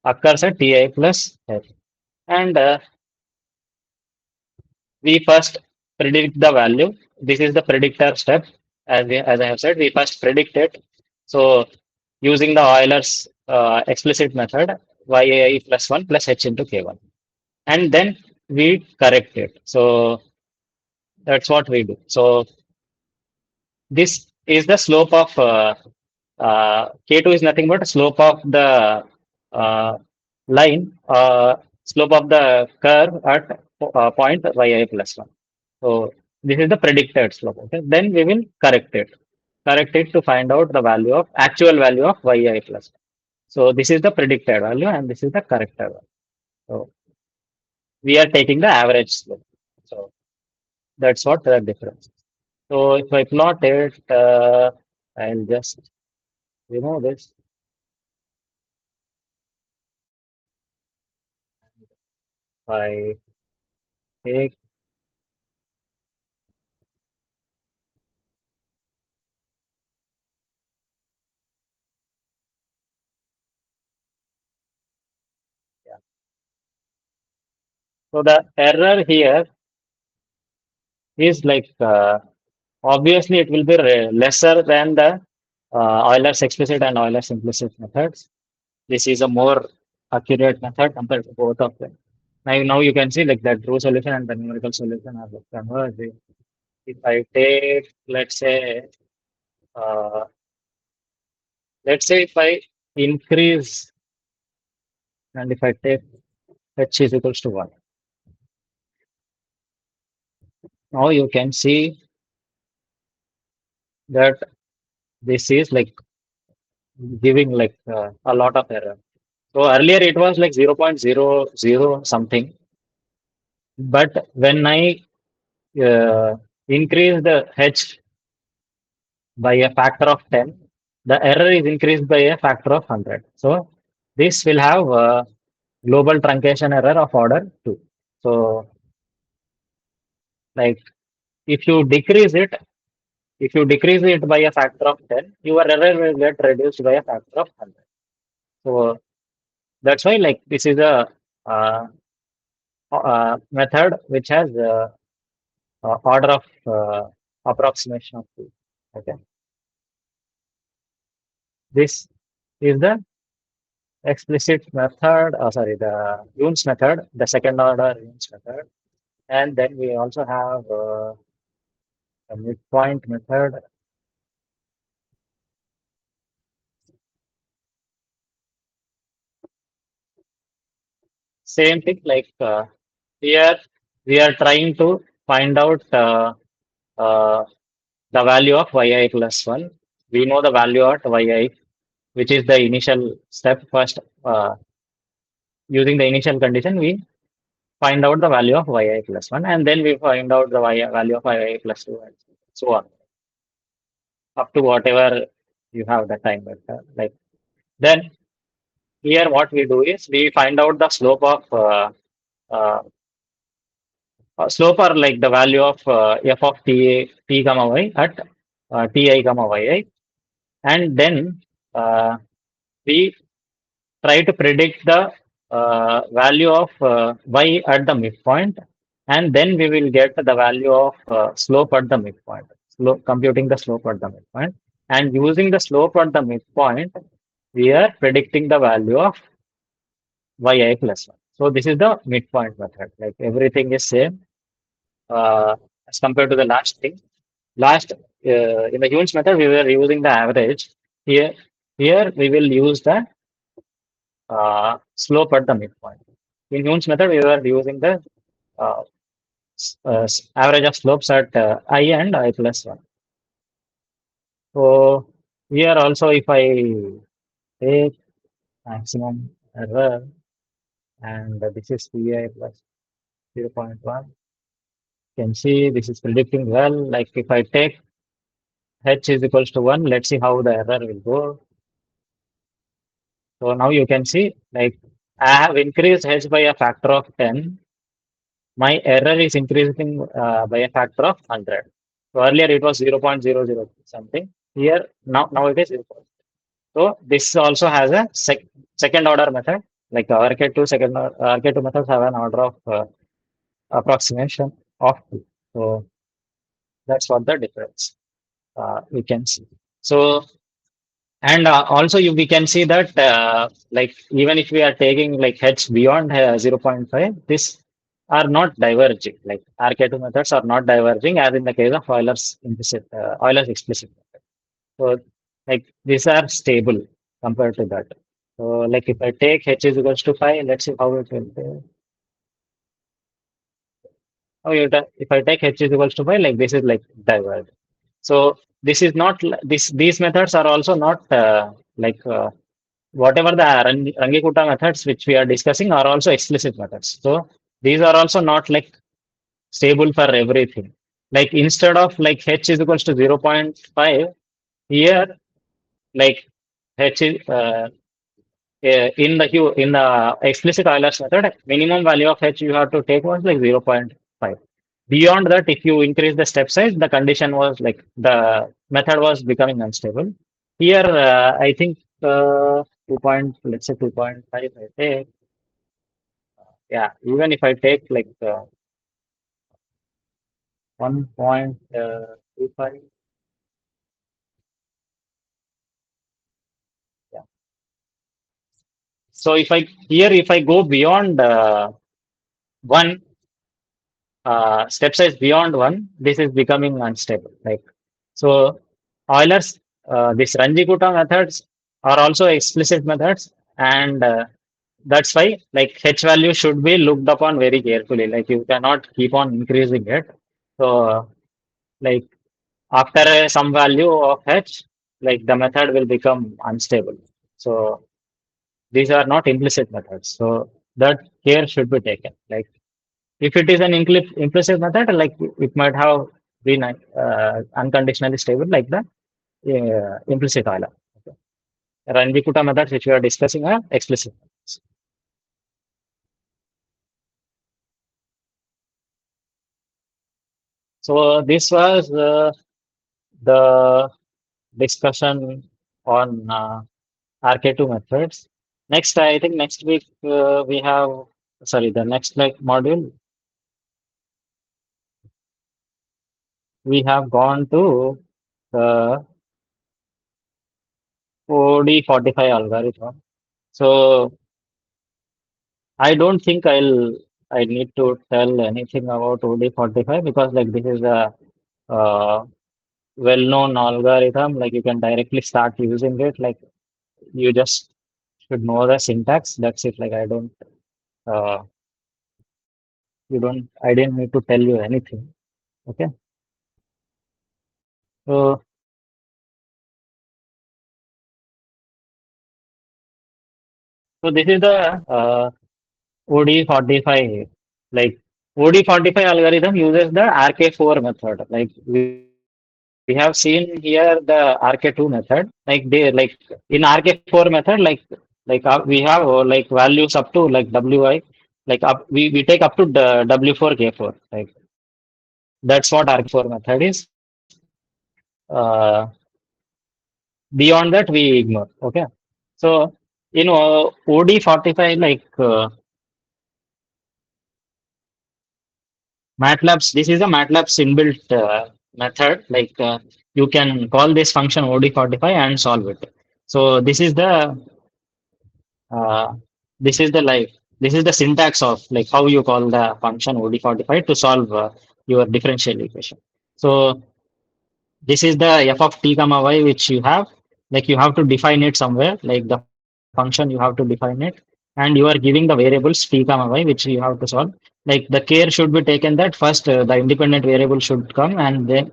S1: occurs at Ti plus h. And we first predict the value. This is the predictor step. As I have said, we first predict it. So using the Euler's explicit method, yi plus 1 plus h into k1. And then we correct it. So that's what we do. So this is the slope of k2 is nothing but slope of the uh, line, slope of the curve at point yi plus 1. So this is the predicted slope. Okay. Then we will correct it to find out the value of actual value of yi plus 1. So this is the predicted value and this is the corrected value. So we are taking the average slope. So that's what the difference. So if I plot it, I'll just remove this. I take yeah. So the error here is like obviously it will be lesser than the Euler's explicit and Euler's implicit methods. This is a more accurate method compared to both of them. Now you can see like the true solution and the numerical solution are like converging. If I take, uh, let's say if I increase and if I take h is equals to 1, now you can see that this is like giving like a lot of error. So earlier it was like 0.00 something, but when I increase the h by a factor of 10, the error is increased by a factor of 100. So this will have a global truncation error of order 2. So like if you decrease it, if you decrease it by a factor of 10, your error will get reduced by a factor of 100. So that's why like this is a method which has order of approximation of 2. Okay. This is the explicit method, sorry, the Yoon's method, the second order Yoon's method. And then we also have a midpoint method. Same thing, like here we are trying to find out uh, the value of yi plus 1. We know the value of yi, which is the initial step. First, using the initial condition, we find out the value of yi plus 1, and then we find out the value of yi plus 2, and so on, up to whatever you have the time vector. Like then here, what we do is we find out the slope of uh, slope or like the value of f of t comma y at ti comma yi, and then we try to predict the value of y at the midpoint, and then we will get the value of slope at the midpoint, computing the slope at the midpoint, and using the slope at the midpoint we are predicting the value of yi plus 1. So this is the midpoint method, like everything is same as compared to the last thing. Last in the Hume's method we were using the average. Here we will use the slope at the midpoint. In Hume's method, we were using the uh, average of slopes at I and I plus 1. So here also, if I take maximum error and this is Pi plus 0.1, you can see this is predicting well. Like if I take h is equals to 1, let's see how the error will go. So now you can see like I have increased h by a factor of 10. My error is increasing by a factor of 100. So earlier it was 0.00 something. Here now it is 0. So this also has a second order method. Like RK2 methods have an order of approximation of 2. So that's what the difference we can see. So and also we can see that like even if we are taking like h beyond 0.5, this are not diverging. Like RK2 methods are not diverging as in the case of Euler's explicit method. So like these are stable compared to that. So like if I take h is equals to 5, let's see how it will be. Oh, if I take h is equals to 5, like this is like diverged. So this is not these methods are also not like whatever the Rangikuta methods which we are discussing are also explicit methods. So these are also not like stable for everything. Like instead of like h is equals to 0.5, here like h is in the explicit Euler's method, minimum value of h you have to take was like 0.5. Beyond that, if you increase the step size, the condition was like the method was becoming unstable. Here, I think 2 point, let's say 2.5, I take. Yeah, even if I take like 1.25, yeah. So if I go beyond one step size beyond one, this is becoming unstable. Like so, Euler's this Ranjikuta methods are also explicit methods, and that's why like h value should be looked upon very carefully. Like you cannot keep on increasing it. So like after some value of h, like the method will become unstable. So these are not implicit methods. So that care should be taken. Like if it is an implicit method, like it might have been unconditionally stable, like the implicit Euler. Okay. Ranjikuta methods, which we are discussing, are explicit methods. So this was the discussion on RK2 methods. Next, I think next week we have, sorry, the next like module we have gone to the OD45 algorithm. So I don't think I need to tell anything about OD45 because like this is a uh, well-known algorithm. Like you can directly start using it. Like you just should know the syntax. That's it. Like uh, I didn't need to tell you anything. Okay. So so this is the OD45. Like OD45 algorithm uses the RK4 method. Like we have seen here the RK2 method. Like in RK4 method, we have like values up to like WI, like we take up to the W4 K4. Like that's what RK4 method is. Uh, Beyond that, we ignore. Okay. So in OD45, like MATLAB's, this is a MATLAB's inbuilt method. Like you can call this function OD45 and solve it. So uh, this is the syntax of like how you call the function OD45 to solve your differential equation. So this is the f of t comma y which you have. Like you have to define it somewhere. Like the function you have to define it, and you are giving the variables t comma y which you have to solve. Like the care should be taken that first the independent variable should come, and then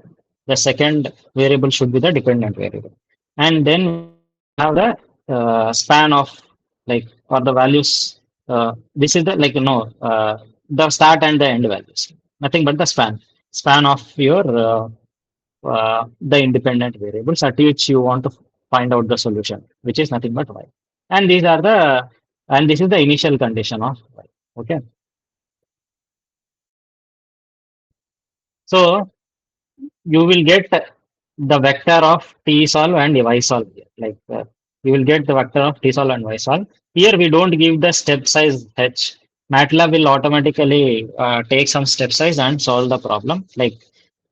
S1: the second variable should be the dependent variable, and then we have the span of like or the values. This is the like the start and the end values. Nothing but the span of your the independent variables at which you want to find out the solution, which is nothing but y. And these are the and this is the initial condition of y. Okay. So you will get the vector of t solve and y solve here. Like you will get the vector of t solve and y solve. Here we don't give the step size h. MATLAB will automatically take some step size and solve the problem. Like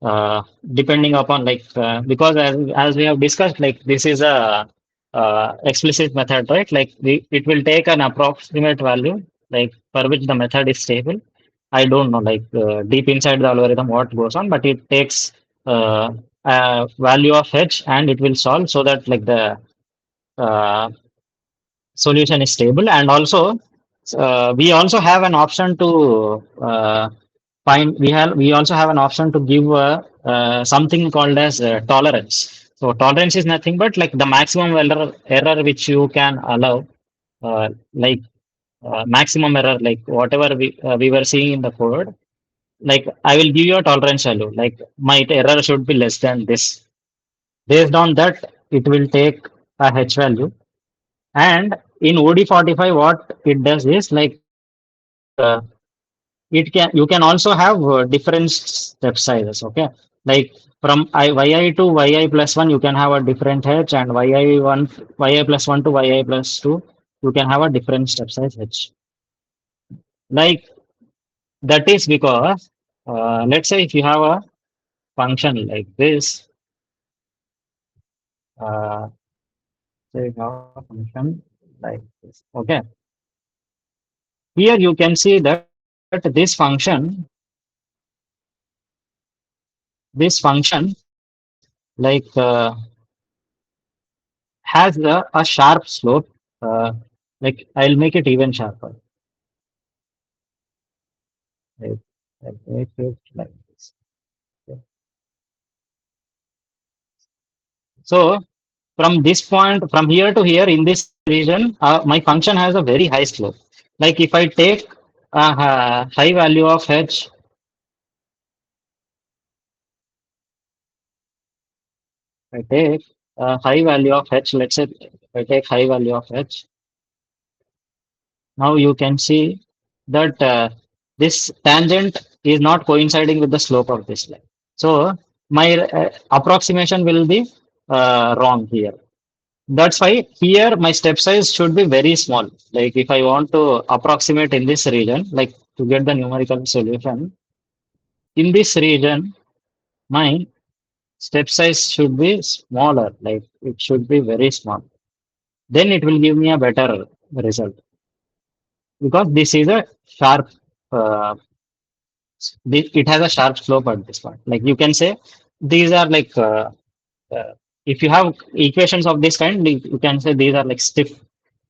S1: uh, depending upon like because as we have discussed, like this is a explicit method, right? Like it will take an approximate value, like for which the method is stable. I don't know, like deep inside the algorithm what goes on, but it takes value of h and it will solve so that like the uh, solution is stable. And also we also have an option to we also have an option to give something called as tolerance. So tolerance is nothing but like the maximum error which you can allow, like maximum error, like whatever we were seeing in the code. Like I will give you a tolerance value, like my error should be less than this. Based on that, it will take a h value, and in OD45, what it does is like you can also have different step sizes. Okay, like from yi to yi plus 1, you can have a different h, and yi plus 1 to yi plus 2, you can have a different step size h. Like that is because let's say if you have a function like this, uh, say you have a function like this. Okay, here you can see that this function like has a sharp slope. Uh, like I'll make it even sharper. Like, I'll make it like this. Okay. So from this point, from here to here in this region, my function has a very high slope. Like if I take a high value of h, I take a high value of h. Let's say I take high value of h. Now you can see that this tangent is not coinciding with the slope of this line. So my approximation will be wrong here. That's why here my step size should be very small. Like if I want to approximate in this region, like to get the numerical solution, in this region, my step size should be smaller. Like it should be very small. Then it will give me a better result because this is a sharp uh, it has a sharp slope at this point. Like you can say these are like if you have equations of this kind, you can say these are like stiff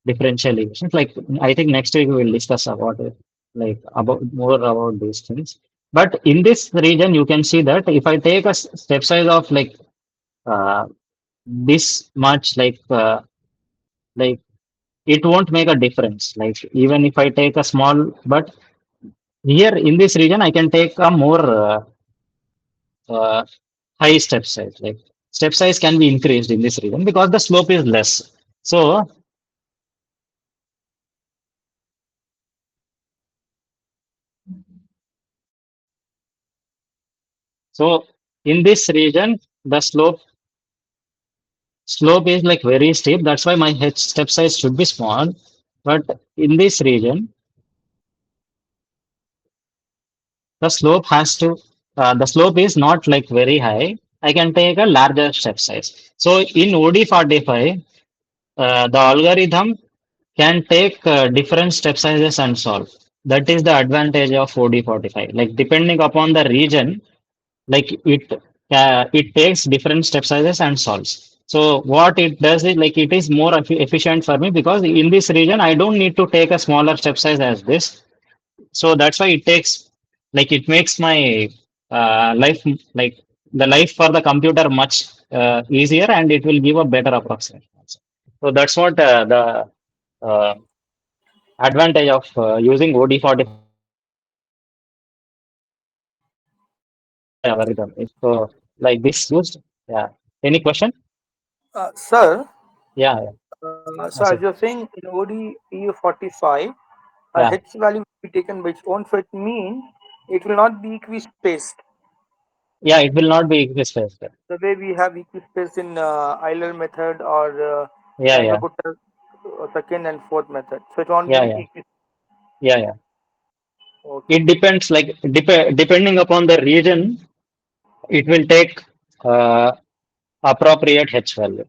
S1: differential equations. Like I think next week we will discuss about it, like about more about these things. But in this region, you can see that if I take a step size of uh, this much, like it won't make a difference. Like even if I take a small, but here in this region, I can take a more uh, high step size. Like step size can be increased in this region because the slope is less. So, so in this region, the slope is like very steep. That's why my h step size should be small. But in this region, the slope is not like very high. I can take a larger step size. So in OD45, the algorithm can take different step sizes and solve. That is the advantage of OD45. Like depending upon the region, like it takes different step sizes and solves. So what it does is like it is more efficient for me because in this region I don't need to take a smaller step size as this. So that's why it takes like it makes my life like the life for the computer much easier, and it will give a better approximation also. So that's what uh, advantage of using OD45 algorithm is. So like this is used. Yeah. Any question?
S2: Sir,
S1: Yeah. Yeah.
S2: so
S1: That's
S2: as
S1: it.
S2: you're saying in ODE 45,
S1: Yeah.
S2: H value will be taken by its own, so it means it will not be equispaced.
S1: Yeah. It will not be equispaced.
S2: The way we have equispaced in Euler method or
S1: Yeah. Yeah.
S2: Navier-Stokes second and fourth method. So it won't
S1: Yeah.
S2: be
S1: Yeah.
S2: equispaced.
S1: Yeah. Yeah.
S2: Okay.
S1: It depends. Like depending upon the region, it will take uh, appropriate H value.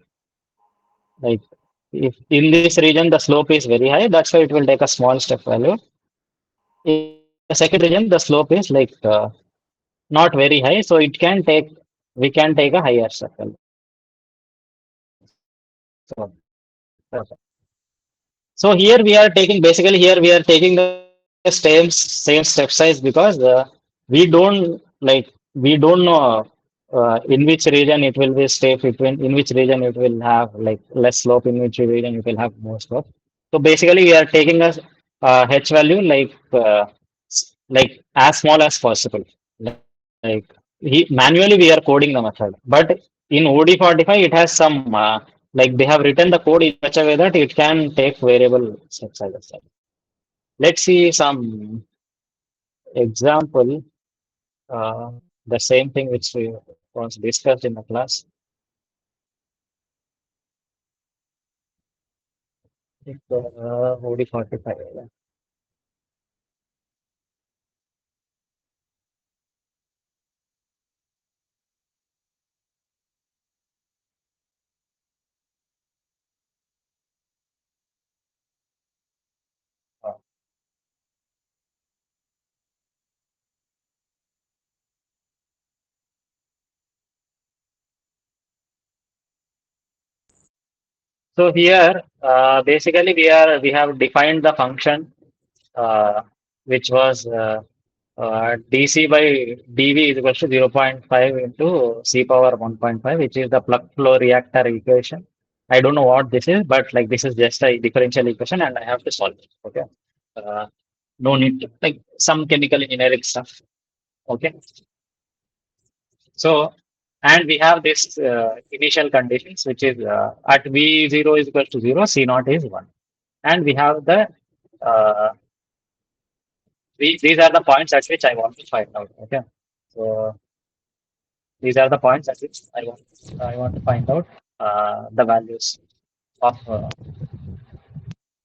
S1: Like if in this region the slope is very high, that's why it will take a small step value. In the second region, the slope is like not very high, so we can take a higher step value. So that's so here we are taking the same step size because we don't like we don't know in which region it will be stay between, in which region it will have like less slope, in which region it will have more slope. So basically we are taking a h value like as small as possible. Like manually we are coding the method, but in OD45 it has some like they have written the code in such a way that it can take variable step size as well. Let's see some example. The same thing which we was discussed in the class. OD45. So here, basically, we have defined the function which was dc by dv is equal to 0.5 into c power 1.5, which is the plug flow reactor equation. I don't know what this is, but like this is just a differential equation, and I have to solve it. Okay, uh, no need to like some chemical engineering stuff. Okay, so and we have this initial conditions, which is at v0 is equal to 0, c naught is 1, and we have the uh, these are the points at which I want to find out. Okay, so these are the points at which I want to find out the values of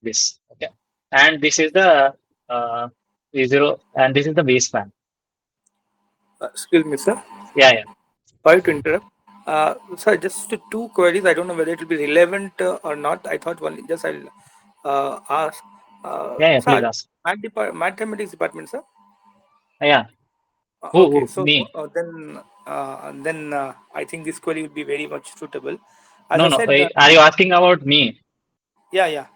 S1: this. Okay, and this is the v0, and this is the v span.
S2: Excuse me, sir.
S1: Yeah, yeah,
S2: Sorry to interrupt. Sir, just two queries. I don't know whether it will be relevant or not. I thought one. Just I'll ask.
S1: yeah, yeah. Please
S2: Sir,
S1: ask.
S2: mathematics department, sir.
S1: Yeah,
S2: Okay,
S1: who
S2: so
S1: me?
S2: I think this query would be very much suitable. As
S1: No,
S2: I
S1: no.
S2: said,
S1: Are you asking about me?
S2: yeah, yeah.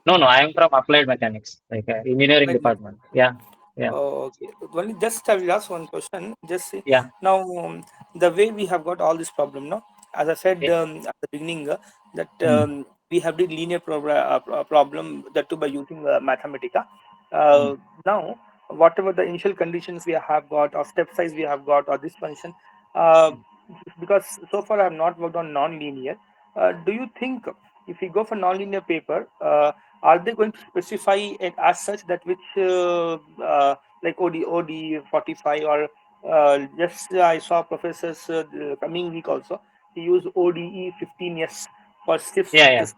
S1: No, no. I am from applied mechanics, like engineering
S2: Right.
S1: department. Yeah, yeah,
S2: Okay. Only just I will ask one question. Just see,
S1: yeah.
S2: now the way we have got all this problem, no? As I said
S1: Okay.
S2: at the beginning, that
S1: Mm,
S2: we have did linear problem that too by using Mathematica.
S1: mm,
S2: Now, whatever the initial conditions we have got, or step size we have got, or this function, uh, because so far I have not worked on non-linear. Do you think if we go for non-linear paper, are they going to specify it as such that which like OD 45 or just I saw professors the coming week also he used ODE 15s for stiff
S1: yeah, yeah,
S2: test.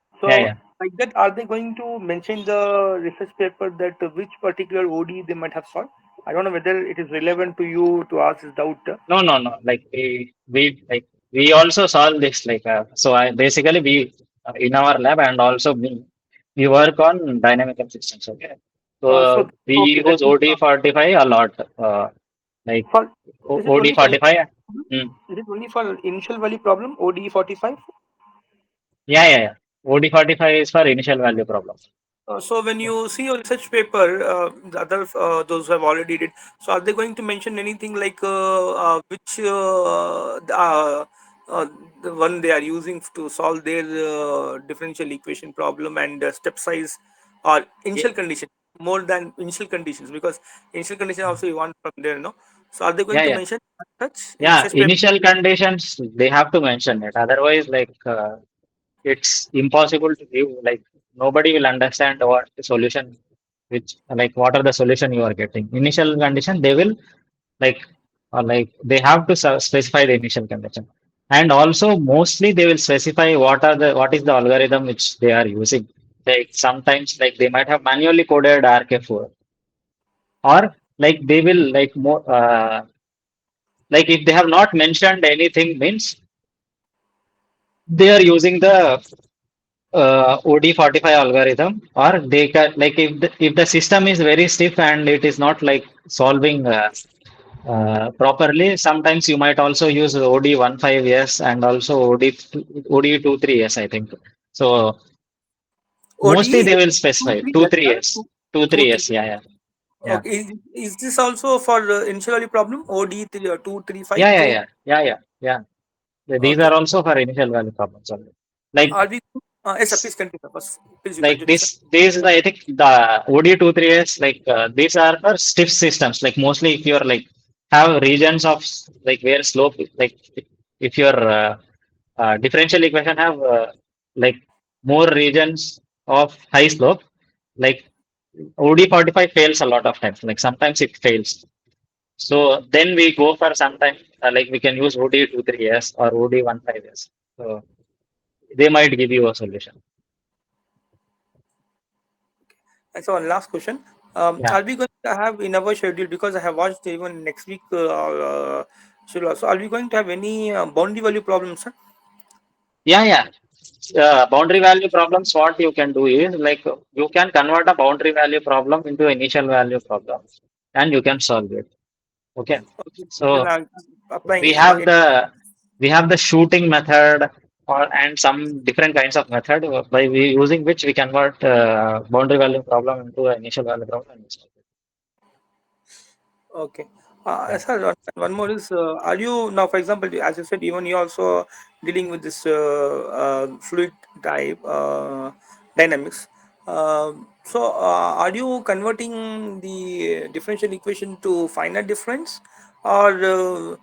S1: yeah,
S2: So
S1: yeah.
S2: like that, are they going to mention the research paper that which particular ODE they might have solved? I don't know whether it is relevant to you to ask this doubt.
S1: No, no, no. Like we also solve this. Like so, I basically we in our lab and also me, we work on dynamical systems. Okay, so
S2: So
S1: we
S2: okay, that
S1: use
S2: means
S1: OD45 a lot. Like
S2: for is it only for
S1: OD45. Mm,
S2: is it only for initial value problem ODE 45?
S1: yeah, yeah, yeah. OD45 is for initial value problem.
S2: So when you see your research paper, the other those who have already did, so are they going to mention anything like which the one they are using to solve their differential equation problem and step size or
S1: Yeah,
S2: initial condition more than initial conditions, because initial condition also you want from there, no? So are they going
S1: yeah,
S2: to
S1: yeah.
S2: mention such in
S1: Yeah,
S2: research paper?
S1: initial conditions they have to mention it. Otherwise, like it's impossible to give. Like nobody will understand what the solution, which like what are the solution you are getting. Initial condition they will like like they have to specify the initial condition, and also mostly they will specify what is the algorithm which they are using. Like sometimes like they might have manually coded RK4, or like they will like more like if they have not mentioned anything means they are using the OD45 algorithm, or they can like if the system is very stiff and it is not like solving properly, sometimes you might also use OD15s and also OD23s, I think. So mostly
S2: ODE
S1: they will
S2: two
S1: specify
S2: three
S1: two
S2: yes,
S1: three
S2: sir.
S1: years,
S2: Two,
S1: two
S2: two
S1: three
S2: three.
S1: years. Yeah, yeah, yeah,
S2: Okay, is this also for initial value problem? OD 235
S1: yeah, yeah,
S2: two.
S1: yeah, yeah, yeah, yeah. These are
S2: Okay.
S1: also for initial value problems only. Like
S2: Are we? Yes, sir. Please continue. First. Please you
S1: like
S2: continue, sir.
S1: this is I think the OD23s like these are for stiff systems. Like mostly if you're like have regions of like where slope like if you're differential equation have like more regions of high slope. Like OD45 fails a lot of times. Like sometimes it fails. So then we go for sometimes like we can use OD23s or OD15s. So they might give you a solution.
S2: And so, one last question:
S1: Yeah.
S2: are we going to have in our schedule, because I have watched even next week schedule also? Are we going to have any boundary value problems, sir?
S1: Yeah, yeah. Boundary value problems, what you can do is like you can convert a boundary value problem into initial value problem and you can solve it. Okay.
S2: Okay, then
S1: So
S2: I'm applying
S1: we
S2: it.
S1: have
S2: Okay.
S1: the shooting method or and some different kinds of method by using which we convert boundary value problem into an initial value problem and solve it.
S2: Okay.
S1: Yeah.
S2: Sir, one more is, are you now, for example, as you said, even you also dealing with this fluid type dynamics. Are you converting the differential equation to finite difference, or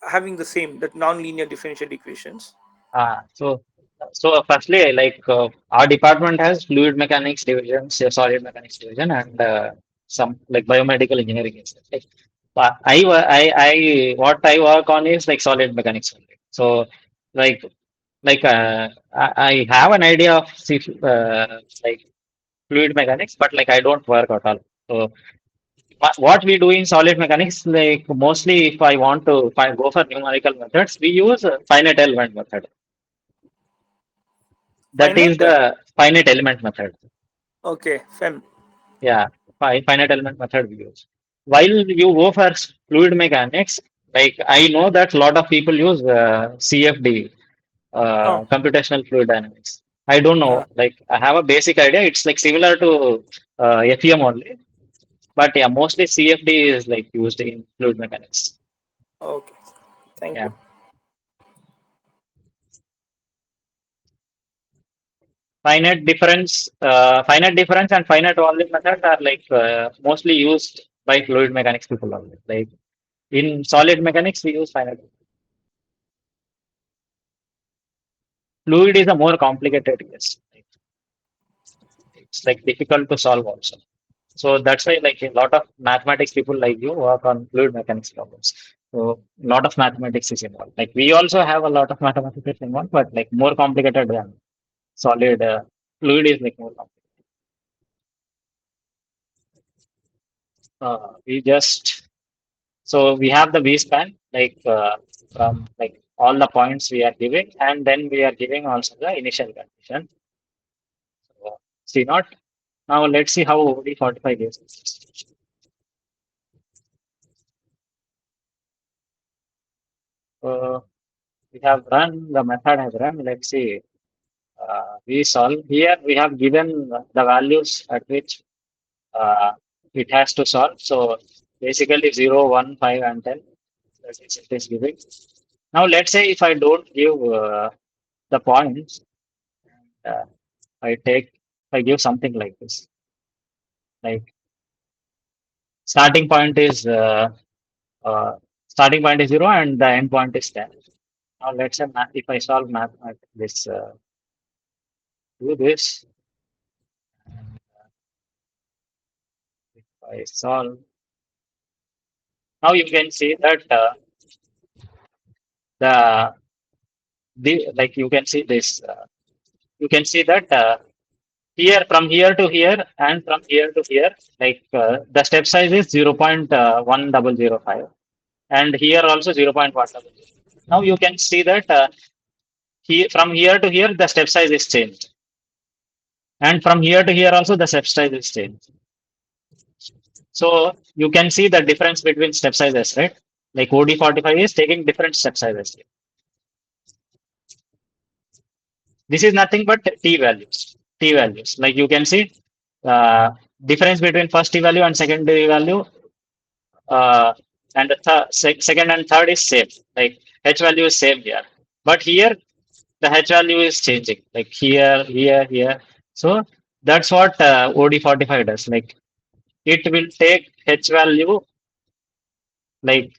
S2: having the same, that non-linear differential equations?
S1: So firstly, like our department has fluid mechanics division, say solid mechanics division, and some like biomedical engineering. Like, but what I work on is like solid mechanics only. So like I have an idea of like fluid mechanics, but like I don't work at all. So what we do in solid mechanics, like mostly if I want to go for numerical methods, we use finite element method. That is
S2: Finite?
S1: the finite element method.
S2: Okay, fem.
S1: Yeah, finite element method we use. While you go for fluid mechanics, like I know that a lot of people use CFD,
S2: Oh,
S1: computational fluid dynamics. I don't
S2: uh,
S1: know. Like I have a basic idea. It's like similar to FEM only, but yeah, mostly CFD is like used in fluid mechanics.
S2: okay. Thank
S1: Yeah,
S2: you.
S1: finite difference and finite volume method are like mostly used by fluid mechanics people only. Like in solid mechanics, we use finite. Fluid is a more complicated case. It's like difficult to solve also. So that's why like a lot of mathematics people like you work on fluid mechanics problems. So a lot of mathematics is involved. Like we also have a lot of mathematics involved, but like more complicated than solid. Fluid is like more complicated. We just so we have the V span like from like all the points we are giving, and then we are giving also the initial condition. So, C naught. Now let's see how OD45 is. Uh, we have run, the method has run. Let's see. We solve here. We have given the values at which it has to solve. So basically 0, 1, 5, and 10. That is it is giving. Now let's say if I don't give the points, uh, I give something like this. Like starting point is uh, uh, starting point is 0 and the end point is 10. Now let's say if I solve math this do this, if I solve, now you can see that the like you can see this you can see that here from here to here and from here to here, like the step size is 0.1005 and here also 0.1005. Now you can see that from here to here the step size is changed, and from here to here also the step size is changed. So you can see the difference between step sizes, right? Like OD45 is taking different step sizes. This is nothing but t values. T values. Like you can see uh, difference between first t value and second t value, uh, and the second and third is same. Like h value is same here, but here the h value is changing. Like here, here, here. So that's what OD45 does. Like it will take h value like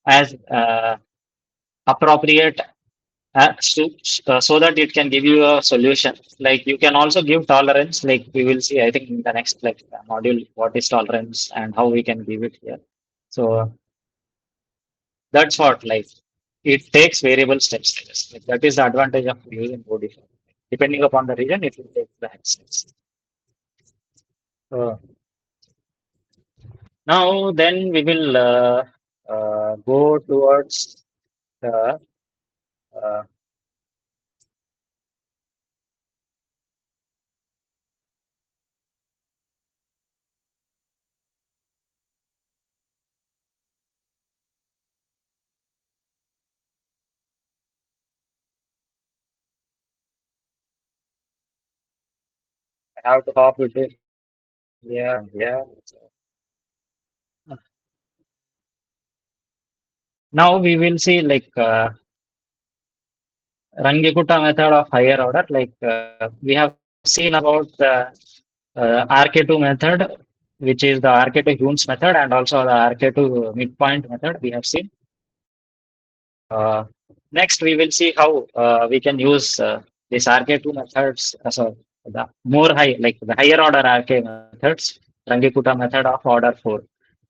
S1: as appropriate so that it can give you a solution. Like you can also give tolerance, like we will see, I think in the next like module, what is tolerance and how we can give it here. So that's what like it takes variable steps. I guess. Like, that is the advantage of using ODE. Depending upon the region, it will take the steps. So now then we will go towards the uh, I have to hop with it. Yeah, yeah. Now we will see like Rangikuta method of higher order. Like we have seen about the RK2 method, which is the RK2 Humes method, and also the RK2 midpoint method. We have seen. Next, we will see how we can use these RK2 methods. So the more high, like the higher order RK methods, Rangikuta method of order 4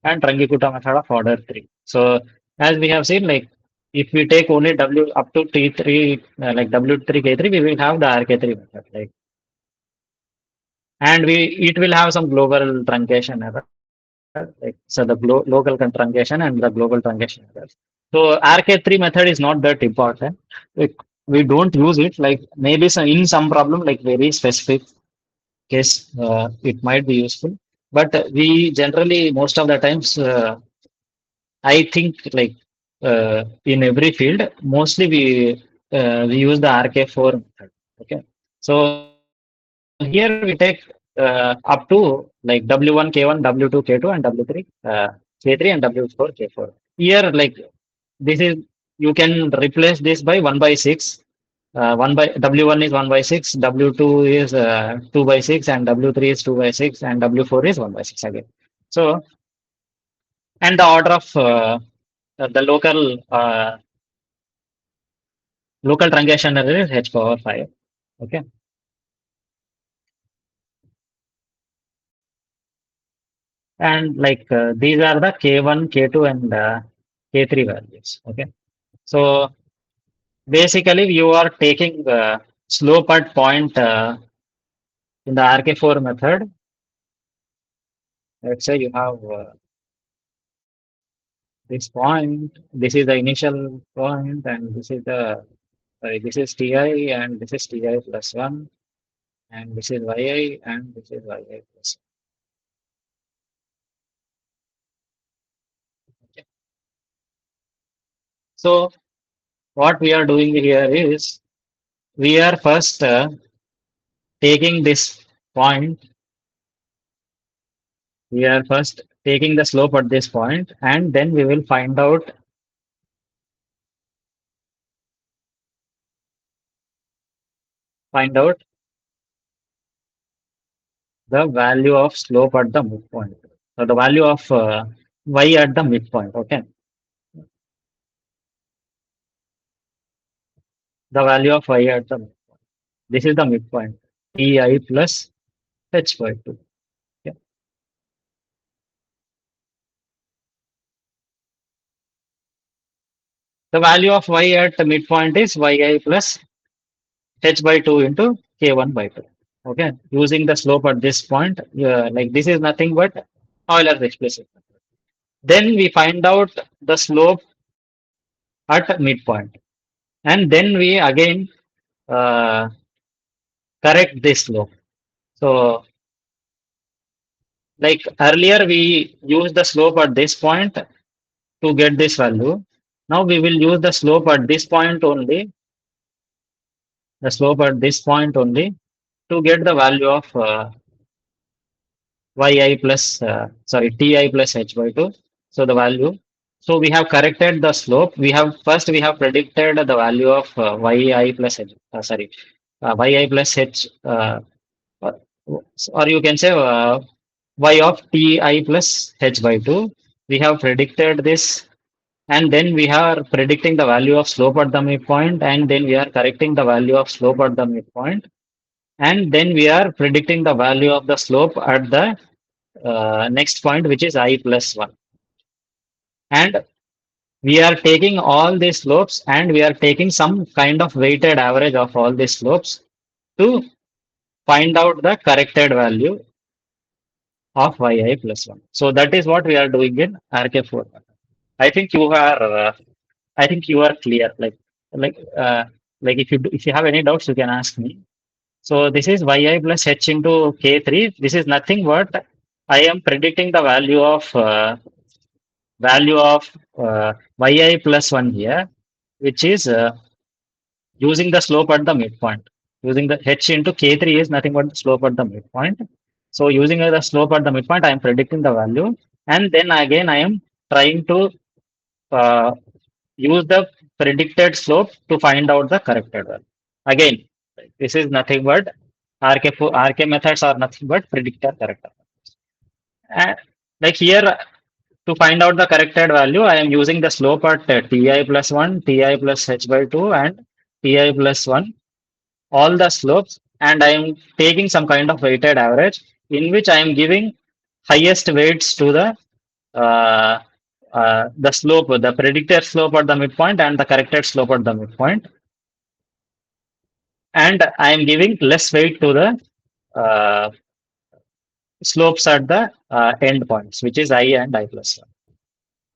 S1: and Rangikuta method of order 3. So as we have seen, like if we take only W up to T3, like W3 K3, we will have the RK3 method. Like, and it will have some global truncation error. Like so the local truncation and the global truncation errors. So RK3 method is not that important. Like, we don't use it. Like maybe in some problem, like very specific case, it might be useful. But we generally most of the times, I think like in every field, mostly we use the RK4 method. Okay, so here we take up to like W1 K1, W2 K2, and W3 K3 and W4 K4. Here, like this is you can replace this by 1 by 6. 1 by W1 is 1 by 6, W2 is 2 by 6, and W3 is 2 by 6, and W4 is 1 by 6 again. So, and the order of the local truncation error is h power 5. Okay, and like these are the K1, K2, and K3 values. Okay, so basically you are taking slope at point in the RK4 method. Let's say you have this point, this is the initial point, and this is the, sorry, this is Ti, and this is Ti plus 1, and this is Yi, and this is Yi plus 1. Okay. So what we are doing here is we are first taking this point, we are first taking the slope at this point, and then we will find out the value of slope at the midpoint. So the value of y at the midpoint. Okay, the value of y at the midpoint. This is the midpoint. Ti plus h by 2. Okay. The value of y at the midpoint is yi plus h by 2 into k1 by 2. Okay, using the slope at this point, like this is nothing but Euler's explicit. Then we find out the slope at midpoint, and then we again uh, correct this slope. So, like earlier, we used the slope at this point to get this value. Now we will use the slope at this point only, the slope at this point only to get the value of yi plus, sorry, ti plus h by 2. So the value. So we have corrected the slope. We have predicted the value of yi plus h, yi plus h, or, or you can say y of ti plus h by 2. We have predicted this and then we are predicting the value of slope at the midpoint, and then we are correcting the value of slope at the midpoint, and then we are predicting the value of the slope at the next point, which is I plus 1. And we are taking all these slopes and we are taking some kind of weighted average of all these slopes to find out the corrected value of yi plus 1. So that is what we are doing in RK4. I think you are I think you are clear. Like uh, like if you have any doubts, you can ask me. So this is yi plus h into k3. This is nothing but I am predicting the value of yi plus 1 here, which is using the slope at the midpoint. Using the h into k3 is nothing but the slope at the midpoint. So using the slope at the midpoint, I am predicting the value, and then again I am trying to uh, use the predicted slope to find out the corrected value. Again, this is nothing but RK methods are nothing but predictor corrector. And like here, to find out the corrected value, I am using the slope at ti plus 1, ti plus h by 2, and ti plus 1, all the slopes, and I am taking some kind of weighted average in which I am giving highest weights to the slope, the predicted slope at the midpoint and the corrected slope at the midpoint, and I am giving less weight to the uh, slopes at the end points, which is I and I plus 1.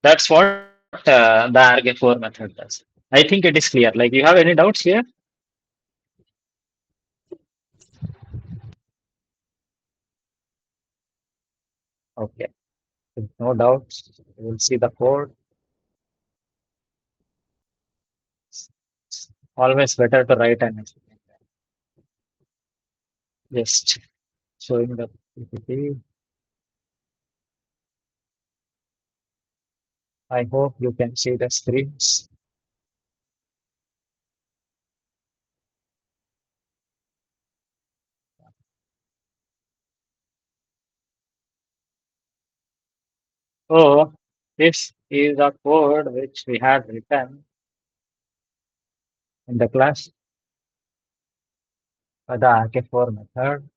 S1: That's what the RG4 method does. I think it is clear. Like, you have any doubts here? Okay, if no doubts. We will see the code. Always better to write and explain. Just showing the PPT. I hope you can see the screens. So this is a code which we had written in the class for the RK4 method.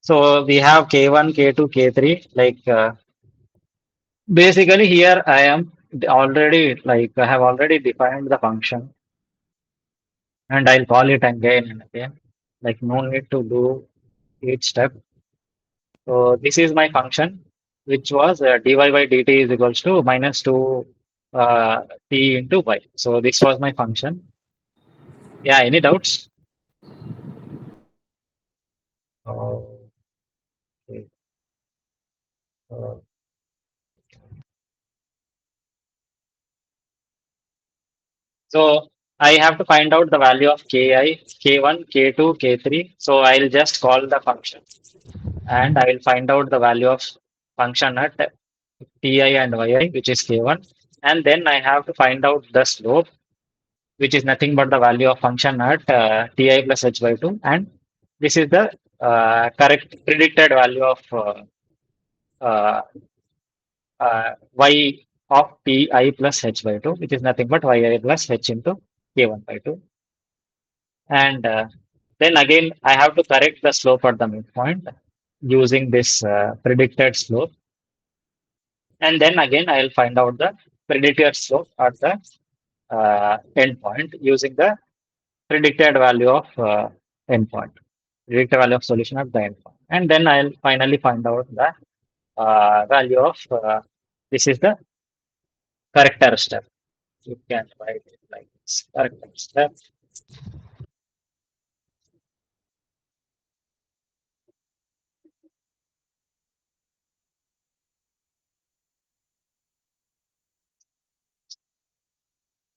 S1: So we have K1, K2, K3. Like basically here I am already, like, I have already defined the function, and I'll call it again and again. Like, no need to do each step. So this is my function, which was dy by dt is equals to minus 2 t into y. So this was my function. Yeah, any doubts? Okay. Uh, so I have to find out the value of ki, k1, k2, k3. So I'll just call the function, and I will find out the value of function at ti and yi, which is k1. And then I have to find out the slope, which is nothing but the value of function at ti plus h by 2. And this is the correct predicted value of uh, y of ti plus h by 2, which is nothing but yi plus h into k1 by 2. And then again, I have to correct the slope at the midpoint using this predicted slope. And then again, I'll find out the predicted slope at the endpoint using the predicted value of endpoint, predicted value of solution at the endpoint. And then I'll finally find out the value of this is the corrector step. You can write it like this, corrector step.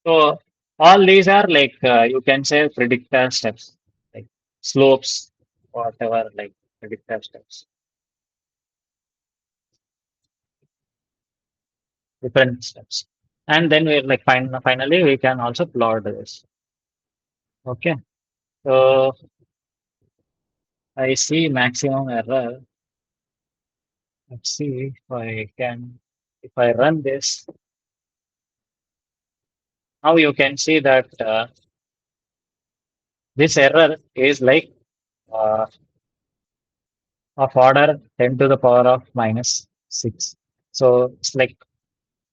S1: So all these are like you can say predictor steps, like slopes, whatever, like predictor steps, different steps. And then we like finally we can also plot this. Okay. So I see maximum error. Let's see if I can If I run this, now you can see that this error is like uh, of order 10 to the power of minus 6. So it's like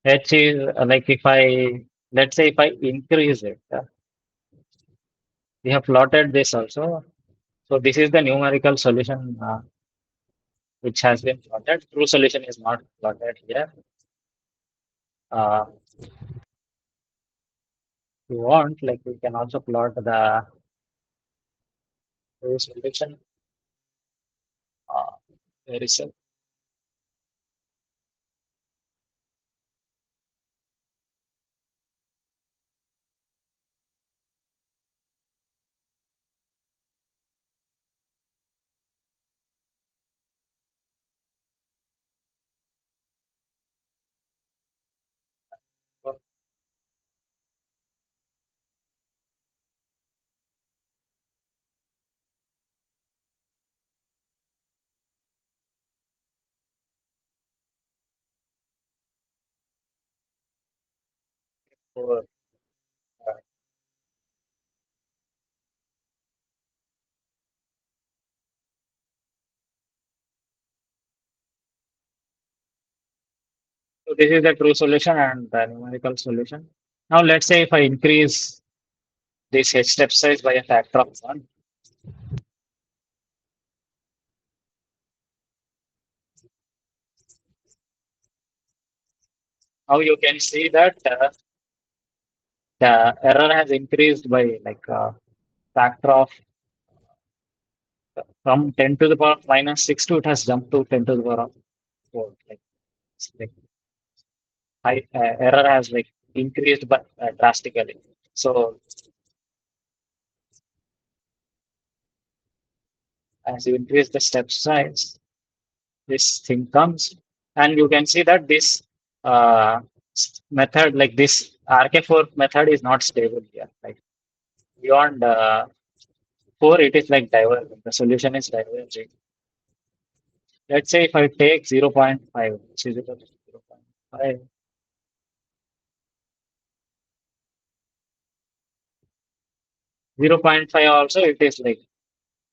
S1: h is like if I, let's say if I increase it, we have plotted this also. So this is the numerical solution which has been plotted. True solution is not plotted here. Uh, if you want, like we can also plot the true solution. Uh, there is a for, uh, so this is the true solution and the numerical solution. Now let's say if I increase this h step size by a factor of 1, now you can see that the error has increased by like a factor of from 10 to the power of minus 6 to it has jumped to 10 to the power of 4. Like, it's like error has like increased but drastically. So as you increase the step size, this thing comes, and you can see that this uh, method, like this RK4 method, is not stable here. Like beyond 4, it is like diverging. The solution is diverging. Let's say if I take 0.5, which is equal to 0.5, 0.5 also, it is like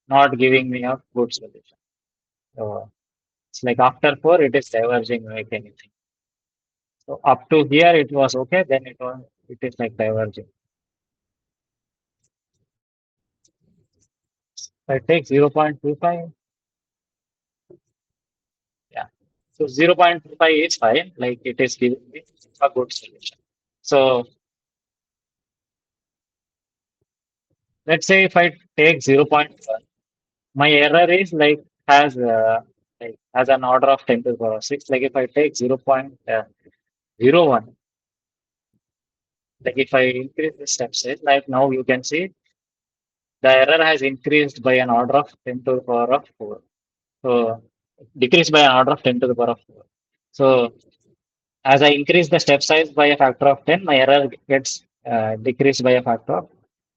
S1: not giving me a good solution. So it's like after 4, it is diverging like anything. So up to here, it was okay. Then it is like diverging. If I take 0.25, yeah. So 0.25 is fine. Like it is giving me a good solution. So let's say if I take 0.1, my error is like has an order of 10 to the power 6. Like if I take 0.01, like if I increase the step size, like now you can see the error has increased by an order of 10 to the power of 4. So decreased by an order of 10 to the power of 4. So as I increase the step size by a factor of 10, my error gets decreased by a factor of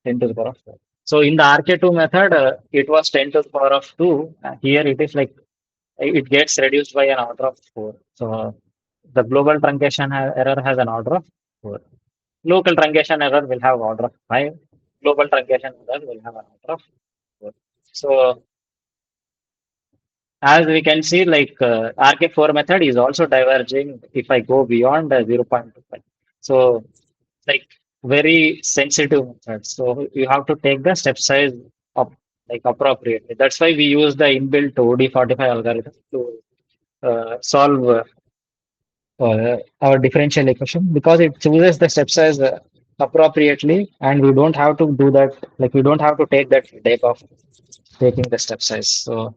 S1: 10 to the power of 4. So in the RK2 method, it was 10 to the power of 2. Here it is like it gets reduced by an order of 4. So the global truncation error has an order of 4. Local truncation error will have order of 5. Global truncation error will have an order of 4. So as we can see, like RK4 method is also diverging if I go beyond 0.25. So like very sensitive method. So you have to take the step size up like appropriately. That's why we use the inbuilt OD45 algorithm to solve our differential equation because it chooses the step size appropriately, and we don't have to do that. Like we don't have to take that headache of taking the step size. So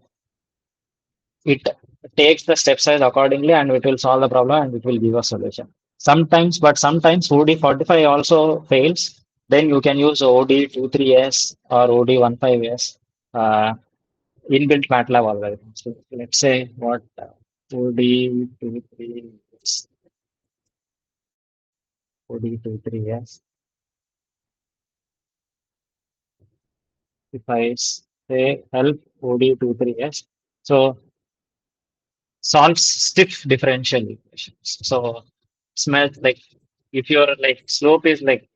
S1: it takes the step size accordingly and it will solve the problem and it will give a solution. Sometimes, but sometimes OD45 also fails. Then you can use OD23s or OD15s inbuilt MATLAB algorithm. So let's say what OD23s, OD23s. If I say help OD23s, so solves stiff differential equations. So smells like if your like slope is like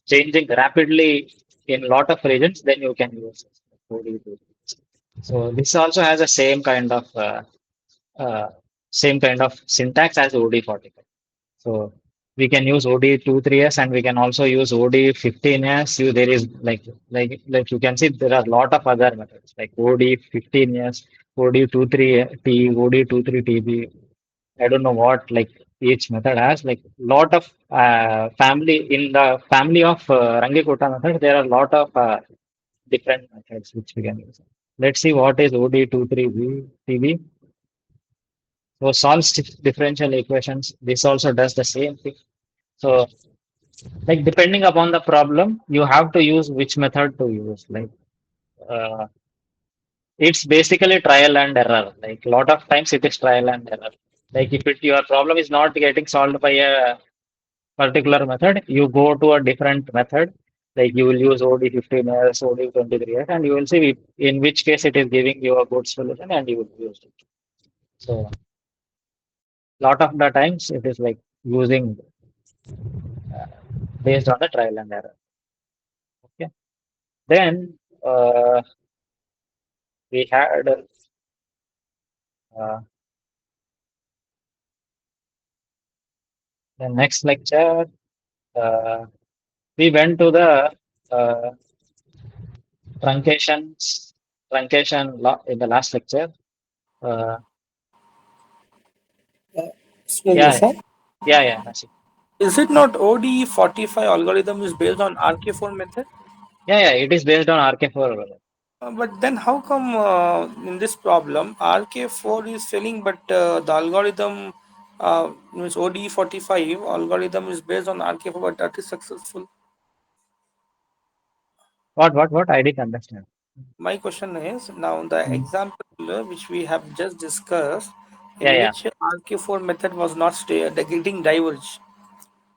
S1: changing rapidly in lot of regions, then you can use ODE. So this also has the uh, same kind of syntax as OD45. So we can use OD23s and we can also use OD15s. There is like you can see there are a lot of other methods like OD15s, OD23T, OD23TB. I don't know what like each method has like lot of family in the family of Rangikota method. There are a lot of different methods which we can use. Let's see what is OD23TB. So solves differential equations. This also does the same thing. So like depending upon the problem, you have to use which method to use. Like uh, it's basically trial and error. Like a lot of times it is trial and error. Like if your problem is not getting solved by a particular method, you go to a different method. Like you will use OD15s, OD23s, and you will see in which case it is giving you a good solution, and you will use it. So lot of the times it is like using uh, based on the trial and error. Okay. Then we had uh, the next lecture. Uh, we went to the uh, truncation law in the last lecture. Uh,
S2: Excuse me,
S1: yeah,
S2: sir.
S1: yeah. That's it.
S2: Is it not ODE45 algorithm is based on RK4 method?
S1: Yeah. It is based on RK4.
S2: But then how come in this problem RK4 is failing, but the algorithm means ODE45 algorithm is based on RK4, but that is successful?
S1: What? I didn't understand.
S2: My question is now the
S1: Hmm.
S2: example which we have just discussed,
S1: Yeah,
S2: in
S1: yeah,
S2: which RK4 method was not getting diverged,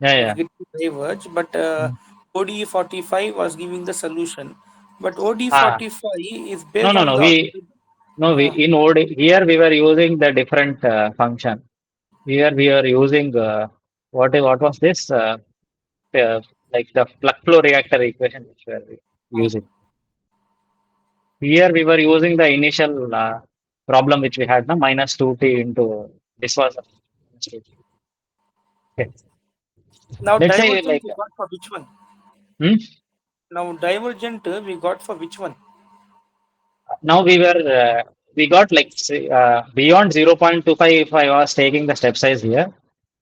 S1: yeah,
S2: was
S1: yeah.
S2: getting diverged, but
S1: Hmm.
S2: ODE45 was giving the solution. But
S1: Ah,
S2: ODE45 is
S1: no,
S2: based
S1: no,
S2: on
S1: no.
S2: the algorithm.
S1: We
S2: Uh,
S1: in OD here we were using the different function. Here we are using what was this? Uh, like the plug flow reactor equation which we are using. Here we were using the initial problem which we had, no, minus 2t into this was minus 2t. Okay.
S2: Now
S1: Let's say
S2: divergent
S1: like
S2: we got for which one?
S1: hmm,
S2: Now divergent we got for which one?
S1: now we got like say, beyond 0.25 if I was taking the step size here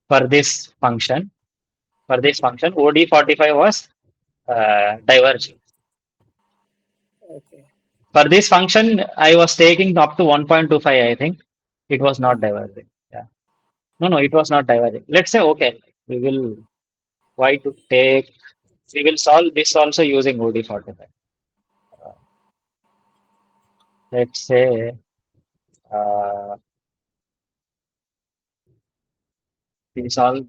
S1: for this function OD45 was diverging.
S2: Okay.
S1: For this function, I was taking up to 1.25, I think. It was not diverging. Yeah. No, it was not diverging. Let's say, okay, we will try to take, we will solve this also using OD45. Uh, let's say, uh, we solve,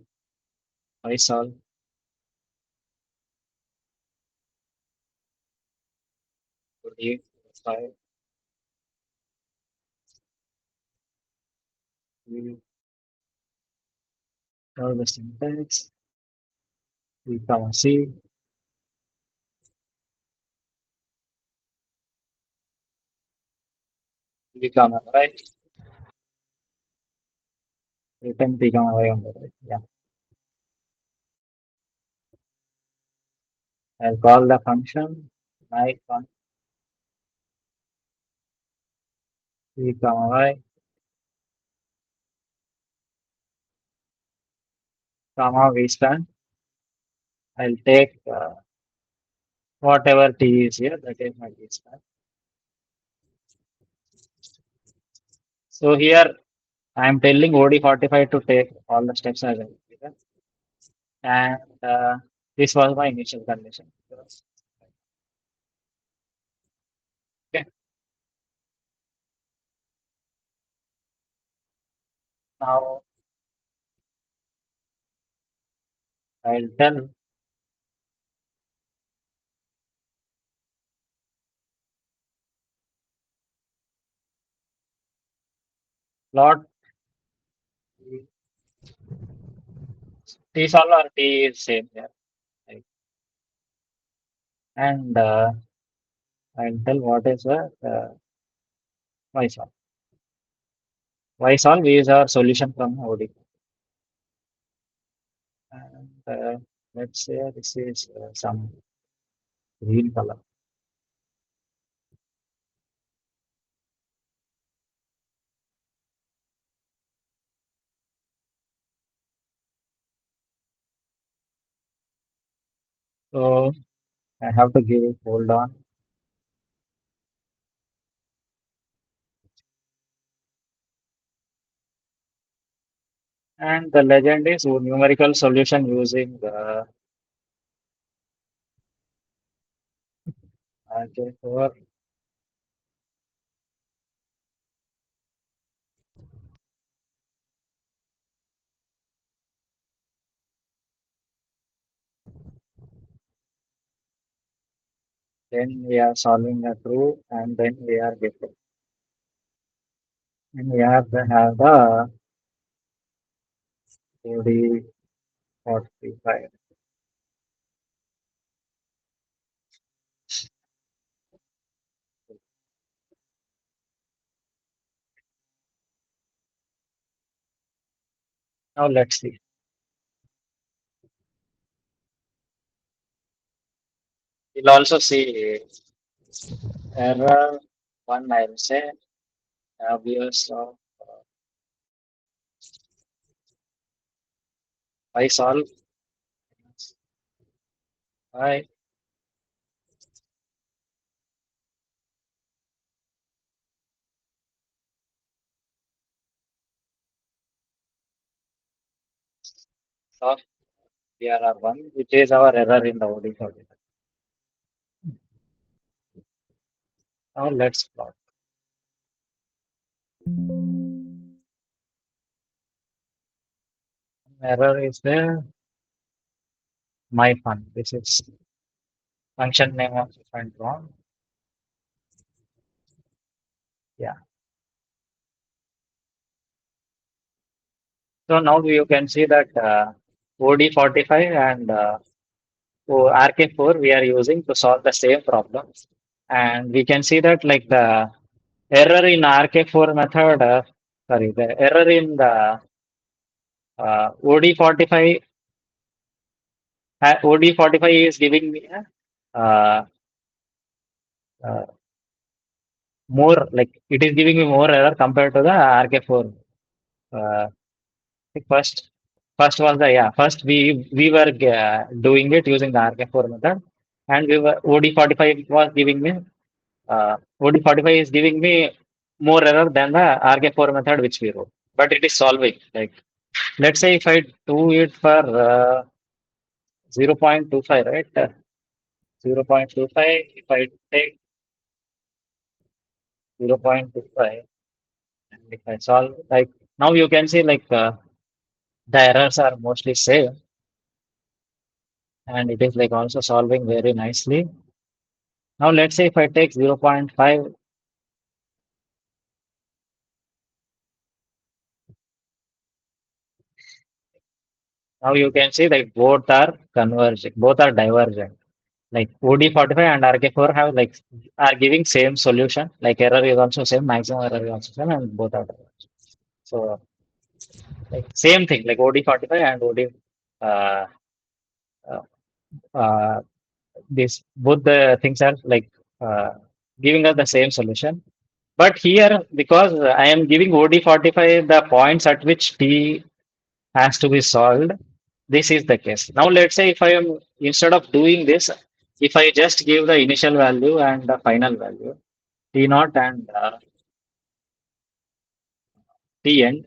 S1: I solve OD45. We solve the syntax, we comma C, we comma right, return P comma Y on the right. Yeah. I'll call the function, I comma P comma Y, comma V span. I'll take whatever t is here, that is my t star. So here I am telling OD45 to take all the steps as I given, and this was my initial condition. Okay, now I'll tell Plot T solve or T is same here. Right? And I'll tell what is the Y solve. Y solve is our solution from OD. And let's say this is some green color. So I have to give it hold on. And the legend is numerical solution using okay, for then we are solving a true and then we are getting. And we have to have the OD 45. Now let's see. We'll also see error one, I will say, obvious of I solve. I solve PRR1, which is our error in the OD 45. Now let's plot. Error is there. My fun. This is function name of different wrong. Yeah. So now you can see that OD45 and RK4 we are using to solve the same problem. And we can see that like the error in RK4 method, sorry, the error in the OD45, OD45 is giving me uh, uh, more, like it is giving me more error compared to the RK4. Uh, First, first was the yeah. First we were doing it using the RK4 method, and we were OD45 was giving me OD45 is giving me more error than the RK4 method which we wrote, but it is solving. Like let's say if I do it for 0.25, right? 0.25. If I take 0.25 and if I solve like now you can see like the errors are mostly same and it is like also solving very nicely. Now let's say if I take 0.5, now you can see like both are converging, both are divergent. Like OD45 and RK4 have like are giving same solution. Like error is also same, maximum error is also same, and both are divergent. So like same thing, like OD45 and OD uh, uh, uh, this both the things are like uh, giving us the same solution. But here, because I am giving OD45 the points at which T has to be solved, this is the case. Now, let's say if I am, instead of doing this, if I just give the initial value and the final value, T naught and T end,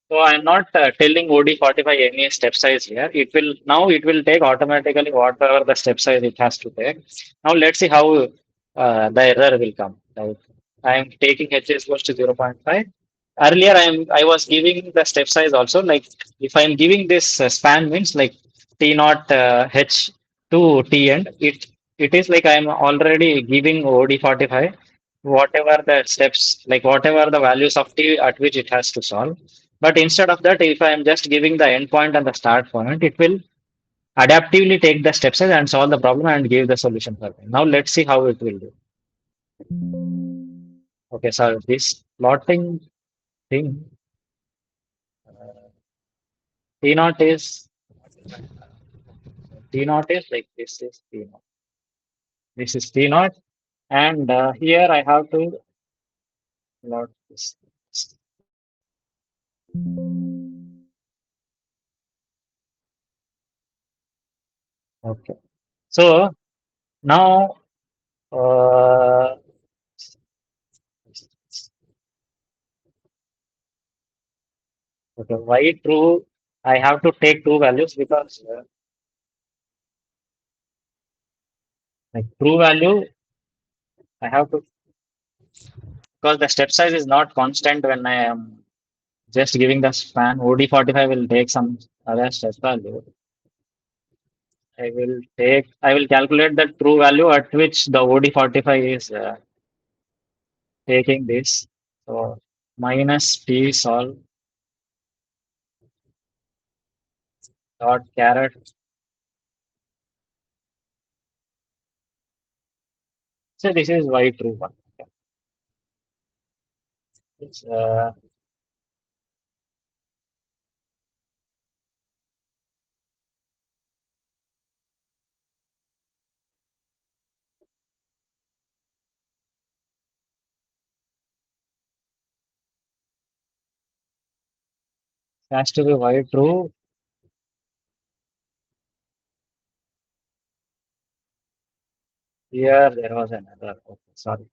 S1: so I'm not telling OD45 any step size here. It will now it will take automatically whatever the step size it has to take. Now let's see how the error will come. Like I'm taking H is equals to 0.5 earlier I was giving the step size also, like if I'm giving this span means like T naught H to T end, it is like I'm already giving OD45 whatever the steps, like whatever the values of T at which it has to solve. But instead of that, if I'm just giving the endpoint and the start point, it will adaptively take the step size and solve the problem and give the solution for me. Now let's see how it will do. Okay, so this plotting thing, T naught is T naught is like this is T naught. This is T naught, and here I have to plot this. Okay, so now okay, why true? I have to take two values because like true value I have to, because the step size is not constant when I am just giving the span. OD45 will take some other step value. I will calculate the true value at which the OD45 is taking this. So minus T solve dot caret. So this is Y true one. It's, has to be Y true. Here there was another. Okay, sorry.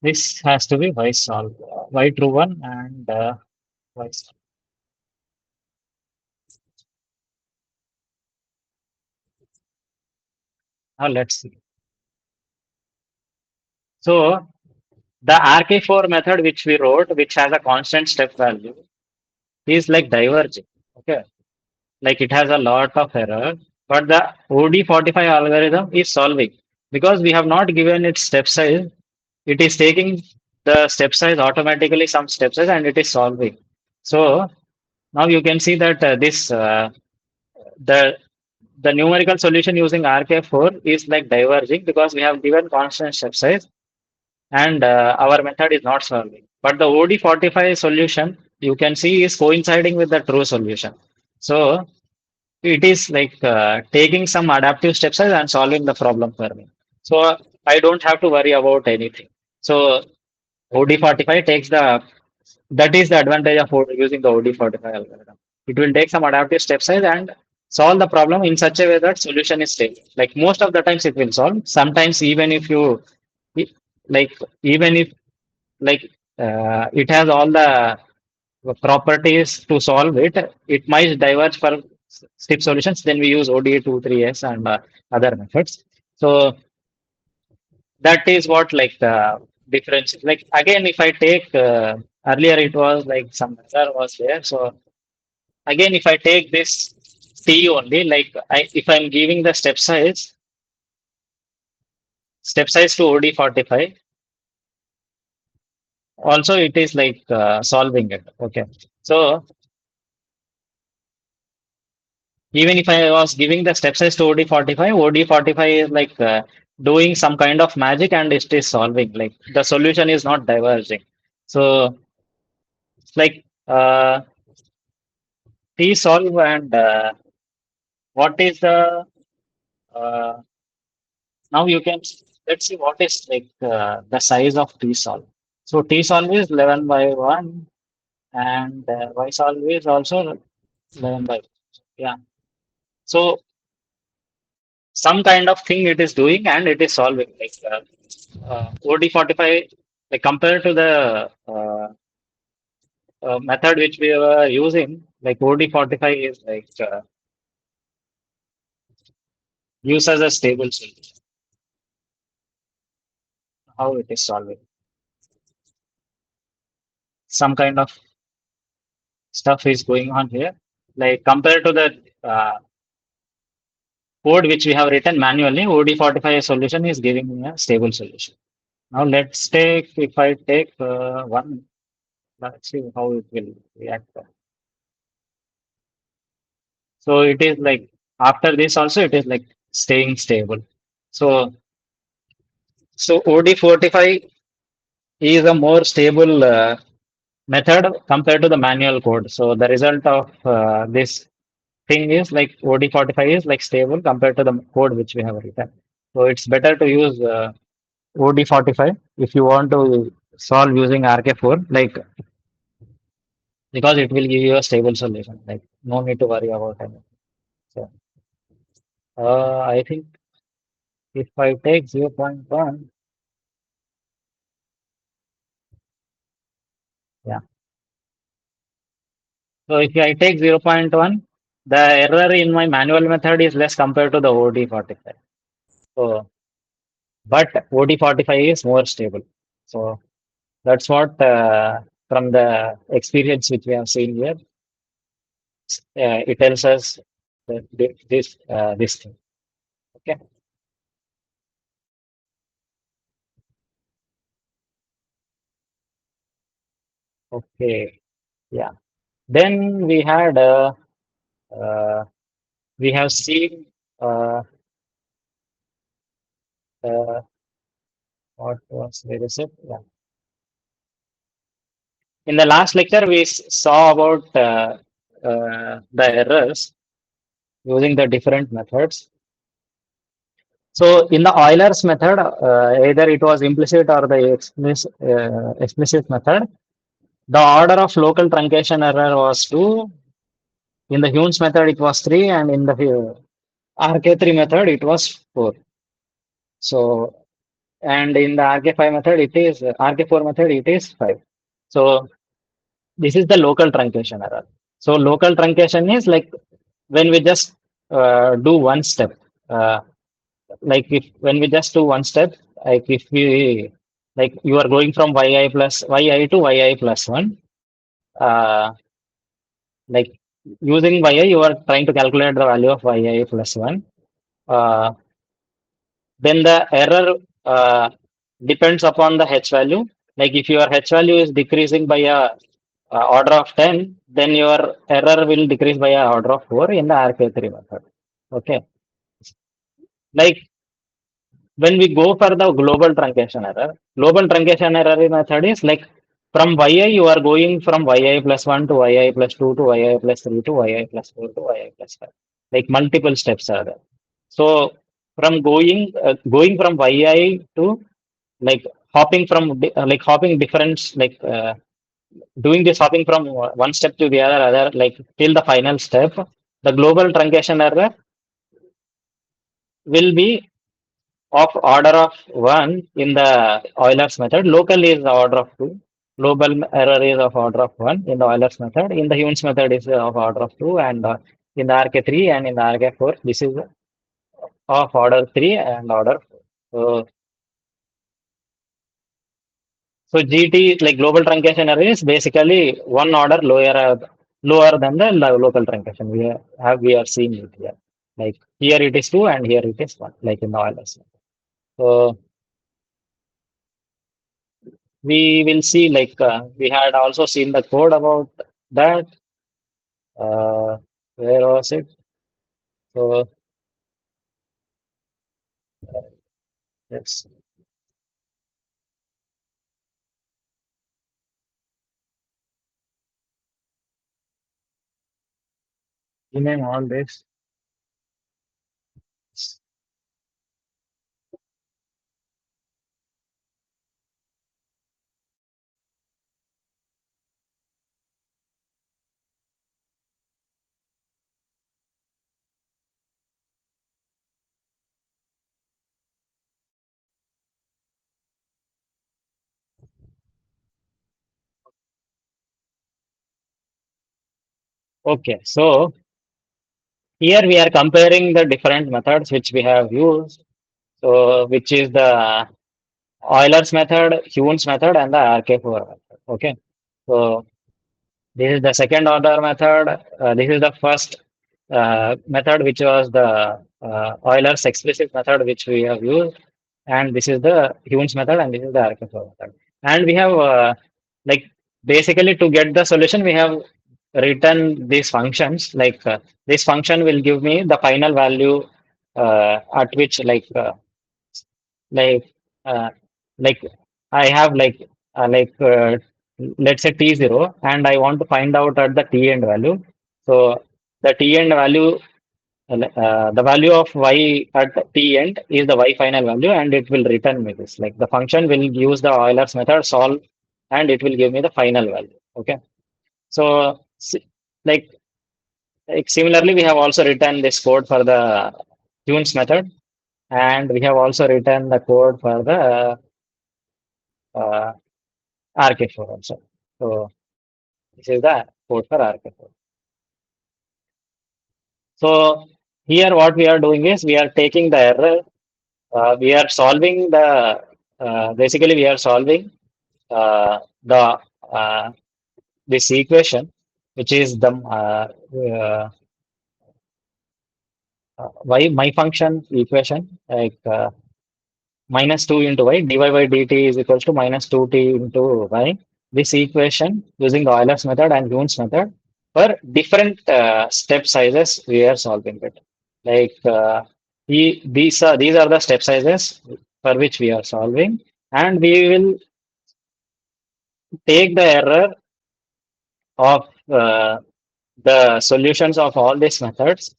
S1: This has to be Y solve. Y true one and Y solve. Now let's see. So the RK4 method which we wrote, which has a constant step value, is like diverging. Okay. Like it has a lot of error, but the OD45 algorithm is solving because we have not given it step size. It is taking the step size automatically, some step size, and it is solving. So now you can see that the the numerical solution using RK4 is like diverging because we have given constant step size and our method is not solving. But the OD45 solution you can see is coinciding with the true solution. So it is like taking some adaptive steps and solving the problem for me. So I don't have to worry about anything. So OD45 takes the, that is the advantage of using the OD45 algorithm. It will take some adaptive step size and solve the problem in such a way that solution is stable. Like most of the times it will solve. Sometimes even if you like even if like it has all the properties to solve it, it might diverge for STIP solutions. Then we use ODA23S and other methods. So that is what like the difference is. Like again, if I take earlier, it was like some error was there. So again, if I take this T only, like if I'm giving the step size to OD45, also it is like solving it. Okay. So even if I was giving the step size to OD45, OD45 is like doing some kind of magic and it is solving. Like the solution is not diverging. So it's like T solve and what is the uh, now you can, let's see what is like the size of T solve. So T solve is 11 by 1 and Y solve is also 11 by 1. Yeah. So some kind of thing it is doing and it is solving. Like OD45, like compared to the method which we were using, like OD45 is like used as a stable solution. How it is solving. some kind of stuff is going on here. Like compared to the code which we have written manually, OD45 solution is giving me a stable solution. Now let's take, if I take one, let's see how it will react. So it is like after this also it is like staying stable. So OD45 is a more stable method compared to the manual code. So the result of this thing is like OD45 is like stable compared to the code which we have written. So it's better to use OD45 if you want to solve using RK4, like because it will give you a stable solution. Like no need to worry about anything. So I think if I take 0.1, yeah. So if I take 0.1, the error in my manual method is less compared to the OD45. So, but OD45 is more stable. So that's what from the experience which we have seen here, it tells us that this thing. Okay. Okay. Yeah. Then uh, we have seen uh, uh, what was where is it? Yeah. In the last lecture, we saw about the errors using the different methods. So in the Euler's method, either it was implicit or the explicit method, the order of local truncation error was 2. In the Hume's method, it was 3, and in the RK3 method, it was 4. So, and in the RK5 method, it is RK4 method, it is 5. So this is the local truncation error. So local truncation is like when we just do one step. Like if when we just do one step, like if we like you are going from yi plus yi to yi plus 1, uh, like using yi, you are trying to calculate the value of yi plus 1. Uh, then the error depends upon the h value. Like if your h value is decreasing by a order of 10, then your error will decrease by a order of 4 in the RK3 method. Okay. Like when we go for the global truncation error method is like from yi, you are going from yi plus 1 to yi plus 2 to yi plus 3 to yi plus 4 to yi plus 5. Like multiple steps are there. So from going from yi to like hopping from like hopping different like doing this hopping from one step to the other like till the final step, the global truncation error will be of order of 1 in the Euler's method. Local is the order of 2. Global error is of order of 1 in the Euler's method. In the Hume's method is of order of 2, and in the RK3 and in the RK4 this is of order 3 and order 4. So GT like global truncation error is basically one order lower than the local truncation. We are seeing it here. Like here it is 2 and here it is 1, like in the Euler's method. So we will see like we had also seen the code about that. Uh, where was it? So let's rename all this. Okay, so here we are comparing the different methods which we have used. So which is the Euler's method, Hume's method, and the RK4 method. Okay. So this is the second order method. This is the first method, which was the Euler's explicit method, which we have used. And this is the Hume's method, and this is the Archimedes method. And we have like basically to get the solution, we have written these functions. Like this function will give me the final value at which like uh, like I have let's say t0, and I want to find out at the t end value. So the t end value, the value of y at t end is the y final value, and it will return me this. Like the function will use the Euler's method, solve, and it will give me the final value. Okay. So like similarly, we have also written this code for the tunes method, and we have also written the code for the uh, RK4 also. So this is the code for RK4. So here what we are doing is we are taking the error. We are solving the basically we are solving the this equation, which is the y my function equation, like minus 2 into y, dy by dt is equals to minus 2t into y. This equation using the Euler's method and Hume's method for different step sizes, we are solving it. Like these are the step sizes for which we are solving, and we will take the error of the solutions of all these methods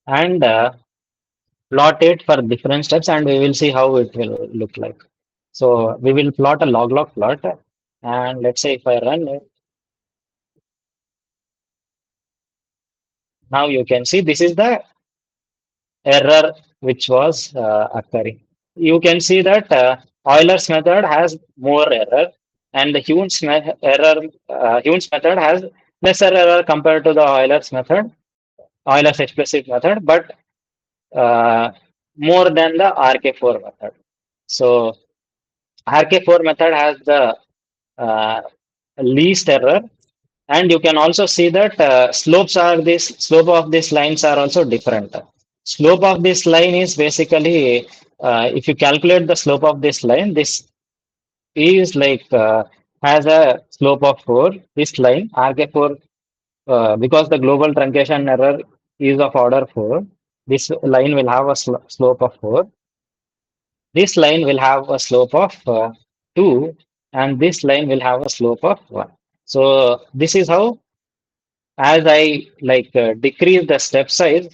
S1: and plot it for different steps, and we will see how it will look like. So we will plot a log plot, and let's say if I run it, now you can see this is the error which was occurring. You can see that Euler's method has more error, and the Hume's method has lesser error compared to the Euler's method, Euler's explicit method, but more than the RK4 method. So RK4 method has the uh, least error, and you can also see that slope of these lines are also different. Slope of this line is basically if you calculate the slope of this line, this is has a slope of 4. This line RK4, because the global truncation error is of order 4, this line will have a slope of 4. This line will have a slope of 2, and this line will have a slope of 1. So this is how, as I decrease the step size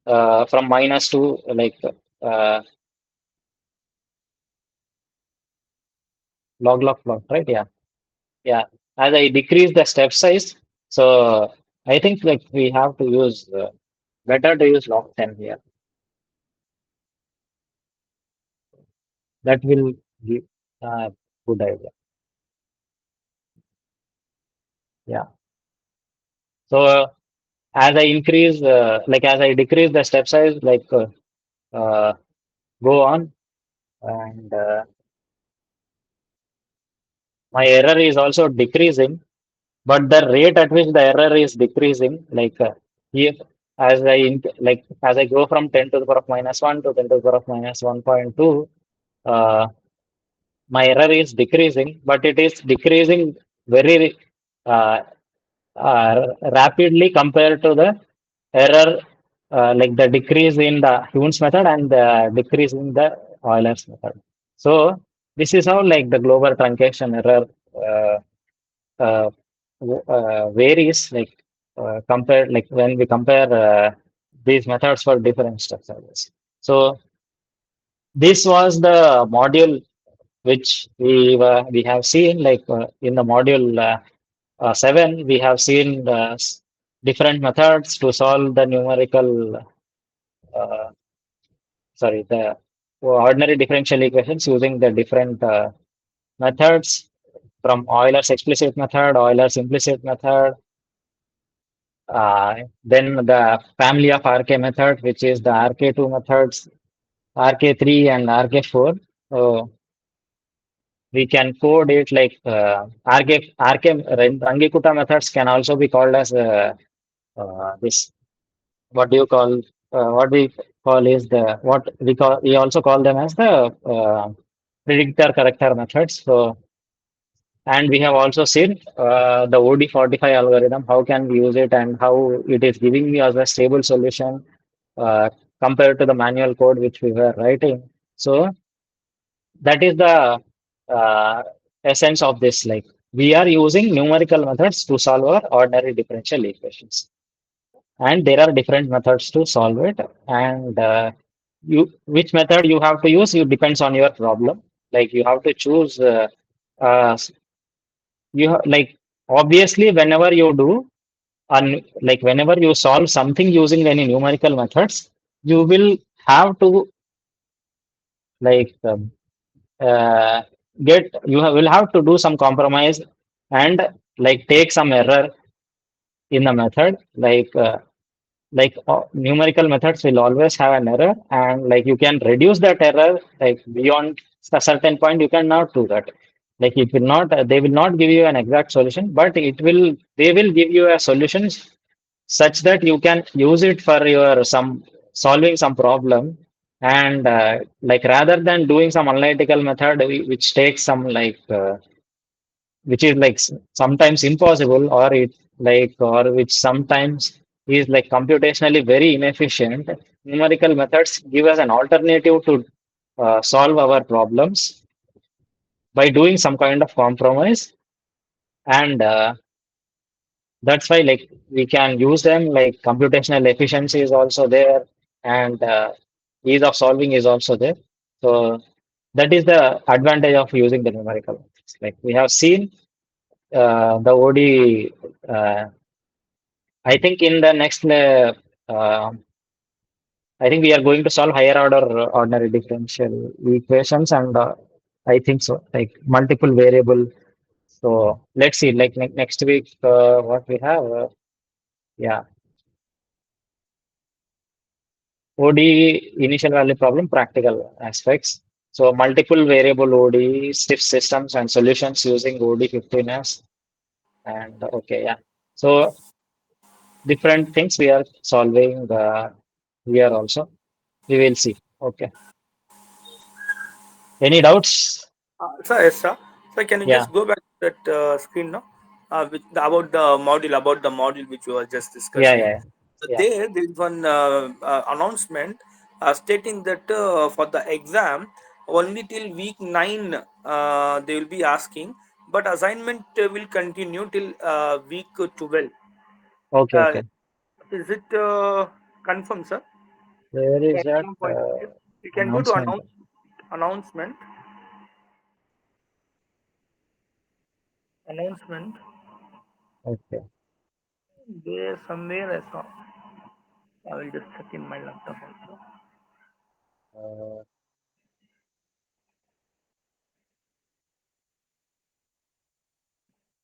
S1: from minus to uh, log plot, right? Yeah, yeah. As I decrease the step size, so I think like we have to use better to use log 10 here. That will give good idea. Yeah. So as I increase, as I decrease the step size, uh, go on, and my error is also decreasing, but the rate at which the error is decreasing, if as I go from 10 to the power of minus 1 to 10 to the power of minus 1.2, uh, my error is decreasing, but it is decreasing very uh, rapidly compared to the error, like the decrease in the Hume's method and the decrease in the Euler's method. So this is how like the global truncation error uh, uh, varies, compared, like when we compare these methods for different step sizes. So this was the module which we have seen, in the module 7, we have seen different methods to solve the numerical, uh, sorry, the ordinary differential equations using the different methods, from Euler's explicit method, Euler's implicit method, then the family of RK method, which is the RK2 methods, RK3 and RK4. So we can code it like Rangikuta methods can also be called as this. What do you call? What we call is the what we call. We also call them as the predictor corrector methods. So, and we have also seen the OD45 algorithm. How can we use it and how it is giving me as a stable solution uh, compared to the manual code which we were writing. So that is the uh, essence of this. Like we are using numerical methods to solve our ordinary differential equations, and there are different methods to solve it. And you, which method you have to use, it depends on your problem. Like you have to choose. Uh, like obviously, whenever you do, and like whenever you solve something using any numerical methods, you will have to like uh, will have to do some compromise and like take some error in the method numerical methods will always have an error, and like you can reduce that error like beyond a certain point. You cannot do that. Like it will not they will not give you an exact solution, but they will give you a solution such that you can use it for your some solving some problem. And like rather than doing some analytical method which takes some which is like sometimes impossible, or it like or which sometimes is like computationally very inefficient, numerical methods give us an alternative to solve our problems by doing some kind of compromise. And that's why like we can use them. Like computational efficiency is also there, and ease of solving is also there. So that is the advantage of using the numerical methods. Like we have seen the OD. I think in the next, I think we are going to solve higher order ordinary differential equations, and I think so, like multiple variable. So let's see, like next week, what we have. Yeah, OD initial value problem, practical aspects. So multiple variable OD, stiff systems and solutions using OD15s. And okay, yeah. So different things we are solving here also. We will see. Okay. Any doubts?
S2: Yes, sir. So can you
S1: Yeah.
S2: just go back to that screen now? About the module which you were just
S1: Yeah.
S2: discussing.
S1: Yeah.
S2: So
S1: Yeah.
S2: there is one announcement stating that for the exam only till week 9 they will be asking, but assignment will continue till week 12.
S1: Okay.
S2: Uh,
S1: Okay.
S2: is it confirmed, sir?
S1: Where is that
S2: Exam point of view. You can go to
S1: announcement?
S2: announcement. Announcement.
S1: Okay.
S2: There somewhere I saw. I will just check in my laptop also.
S1: Uh,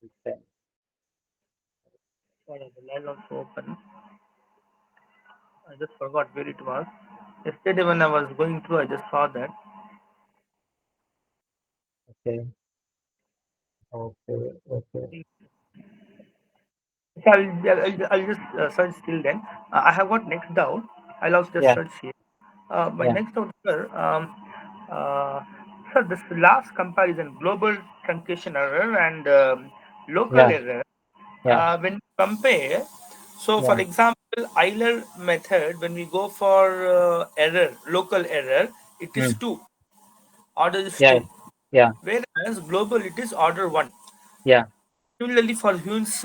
S1: okay.
S2: Sorry, the line also open. I just forgot where it was. Yesterday when I was going through, I just saw that.
S1: Okay. Okay. Okay.
S2: So I'll just search till then. I have got next doubt. I'll also just
S1: Yeah.
S2: search here. My
S1: Yeah.
S2: next doubt, sir. Uh, sir, this last comparison, global truncation error and local
S1: Yeah.
S2: error.
S1: Yeah.
S2: When you compare, so for
S1: Yeah.
S2: example, Euler method, when we go for error, local error, it is
S1: Mm.
S2: 2. Order is
S1: Yeah.
S2: 2.
S1: Yeah.
S2: Whereas global, it is order 1.
S1: Yeah.
S2: Similarly, for Hume's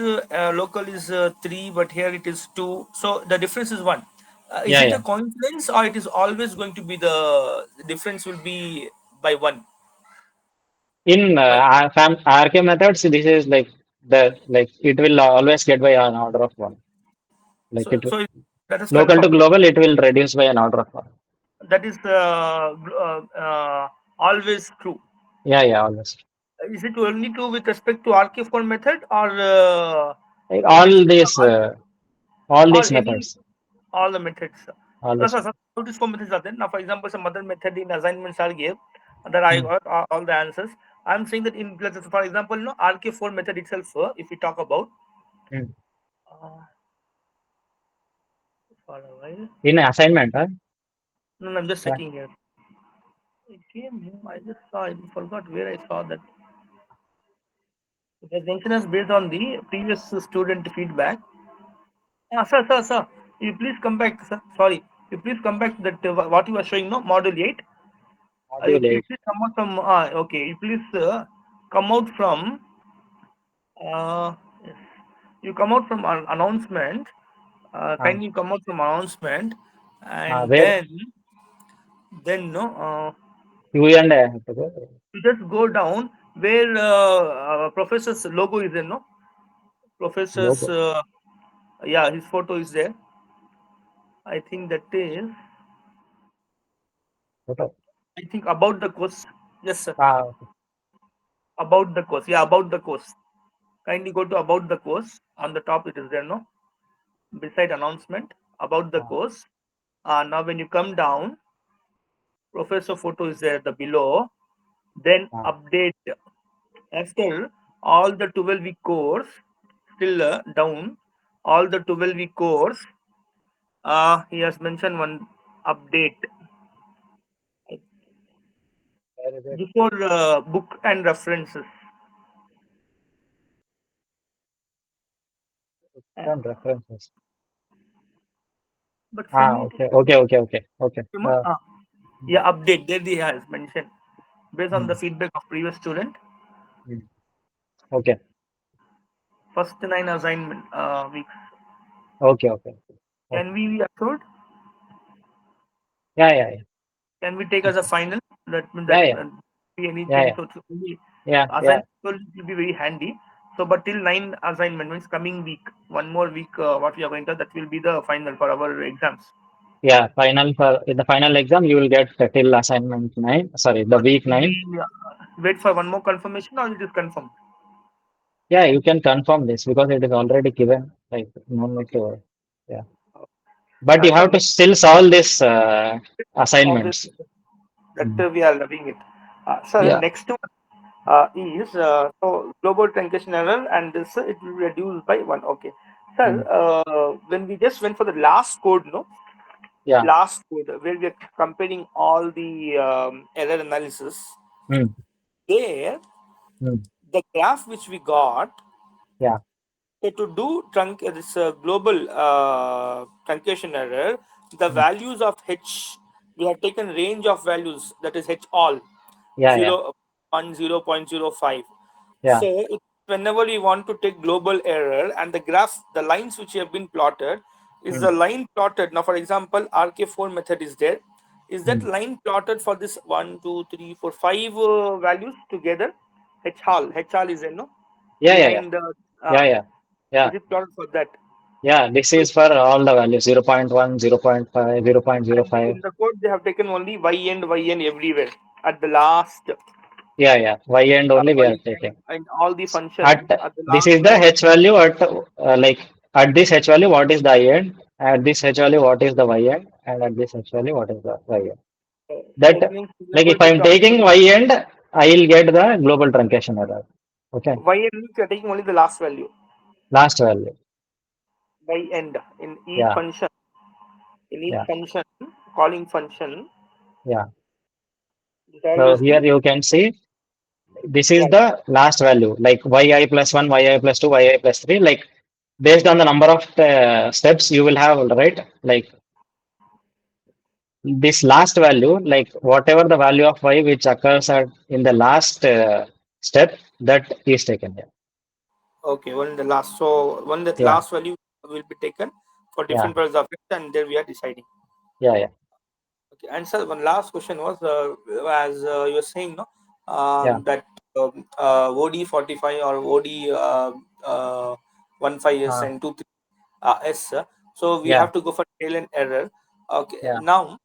S2: local is 3, but here it is 2. So the difference is 1. Is
S1: Yeah.
S2: it a
S1: Yeah.
S2: coincidence, or it is always going to be the difference will be by 1?
S1: In
S2: By
S1: RK methods, this is like the like it will always get by an order of one. Like
S2: so
S1: it
S2: so that is
S1: local to
S2: confirmed.
S1: global, it will reduce by an order of one.
S2: That is always true.
S1: Yeah. Yeah. Always.
S2: Is it only true with respect to RK4 method, or
S1: Like
S2: it is
S1: all
S2: all
S1: these
S2: any
S1: methods,
S2: all the methods?
S1: all this.
S2: Some notice four methods are there. Now, for example, some other method in assignments are gave that I
S1: Mm.
S2: got all the answers. I'm saying that in, for example, RK4 method itself, if we talk about,
S1: Mm.
S2: uh, for a while.
S1: In assignment, huh?
S2: No, no, I'm just
S1: Yeah.
S2: checking here. It came, I just saw, I forgot where I saw that. The mention is based on the previous student feedback. Sir, you please come back, sir. Sorry, you please come back to that what you were showing, no, module 8.
S1: Module
S2: You
S1: 8.
S2: please come out from, okay, you please come out from, yes. You come out from an announcement.
S1: Uh,
S2: Kindly come out from announcement, and
S1: where
S2: then no,
S1: Q and A have to go.
S2: you just go down where professor's logo is there, no? Professor's,
S1: Logo.
S2: yeah, his photo is there. I think that is,
S1: Photo.
S2: I think about the course. Yes, sir.
S1: Okay.
S2: About the course. Yeah, about the course. Kindly go to about the course. On the top, it is there, no? Beside announcement, about the
S1: Ah,
S2: course. Now, when you come down, professor photo is there, the below. Then
S1: ah,
S2: update. After all the 12-week course, still down, all the 12-week course, he has mentioned one update
S1: where is it?
S2: before book and references. Uh,
S1: Some references.
S2: but for me, it is
S1: Okay.
S2: yeah, update. There he has mentioned based on the
S1: Mm,
S2: feedback of previous student.
S1: mm. Okay.
S2: First 9 assignment weeks.
S1: Okay.
S2: Can
S1: Okay.
S2: we be assured?
S1: Yeah.
S2: Can we take as a final that
S1: Yeah, yeah.
S2: be
S1: Yeah,
S2: anything?
S1: yeah.
S2: So to be
S1: Yeah.
S2: assignment will be very handy. So, but till 9 assignment means coming week, one more week, what we are going to, that will be the final for our exams.
S1: Yeah. Final for in the final exam you will get till assignment 9. Sorry, the
S2: So
S1: week
S2: should
S1: 9.
S2: we wait for one more confirmation or it is confirmed?
S1: Yeah, you can confirm this because it is already given. Like no need to. Yeah. But you
S2: Sir,
S1: have to
S2: next,
S1: still solve this assignments.
S2: obviously, that
S1: Mm.
S2: we are loving it. Sir,
S1: Yeah.
S2: next one is so global truncation error, and this it will reduce by one. Okay, sir.
S1: Mm.
S2: When we just went for the last code, no,
S1: Yeah.
S2: last code where we are comparing all the error analysis.
S1: Mm.
S2: There,
S1: Mm.
S2: the graph which we got.
S1: Yeah.
S2: So to do this global truncation error, the
S1: Mm.
S2: values of h, we have taken range of values, that is h all
S1: Yeah.
S2: 0.1 0.05.
S1: Yeah.
S2: So whenever we want to take global error, and the graph, the lines which have been plotted, is
S1: Mm.
S2: the line plotted. Now, for example, RK4 method is there. Is that
S1: Mm.
S2: line plotted for this 1, 2, 3, 4, 5 values together? H all is there, no?
S1: Yeah.
S2: Behind the
S1: Yeah. Yeah. Yeah.
S2: is it plotted for that?
S1: Yeah. This
S2: So
S1: is for all the values 0.1, 0.5,
S2: and
S1: 0.05.
S2: in the code they have taken only y and everywhere at the last
S1: Yeah. Y end only we
S2: y
S1: are taking.
S2: and all the function
S1: At
S2: at the
S1: this
S2: last
S1: is the
S2: line.
S1: h value at like at this h value what is the I end? At this h value what is the y end? And at this h value what is the y end?
S2: So
S1: That
S2: it means we are
S1: like if
S2: going to
S1: I'm
S2: plot
S1: taking y end, I will get the global truncation error. Okay,
S2: y and means we are taking only the last value
S1: last value.
S2: y end in each
S1: Yeah,
S2: function, in each
S1: yeah,
S2: function calling function.
S1: yeah.
S2: Is
S1: So
S2: always
S1: here
S2: the
S1: you can see this is
S2: right.
S1: the last value like yi plus 1, yi plus 2, yi plus 3. Like based on the number of steps you will have, right? Like this last value, like whatever the value of y which occurs at in the last step, that is taken here.
S2: Okay, one the last. So one that
S1: Yeah,
S2: last value will be taken for
S1: yeah,
S2: different values of x, and there we are deciding.
S1: yeah,
S2: Okay, and sir, one last question was as you were saying, no,
S1: yeah,
S2: that OD45 or OD uh, 15s
S1: uh,
S2: and 23 S. So we
S1: yeah,
S2: have to go for tail and error. Okay,
S1: yeah,
S2: now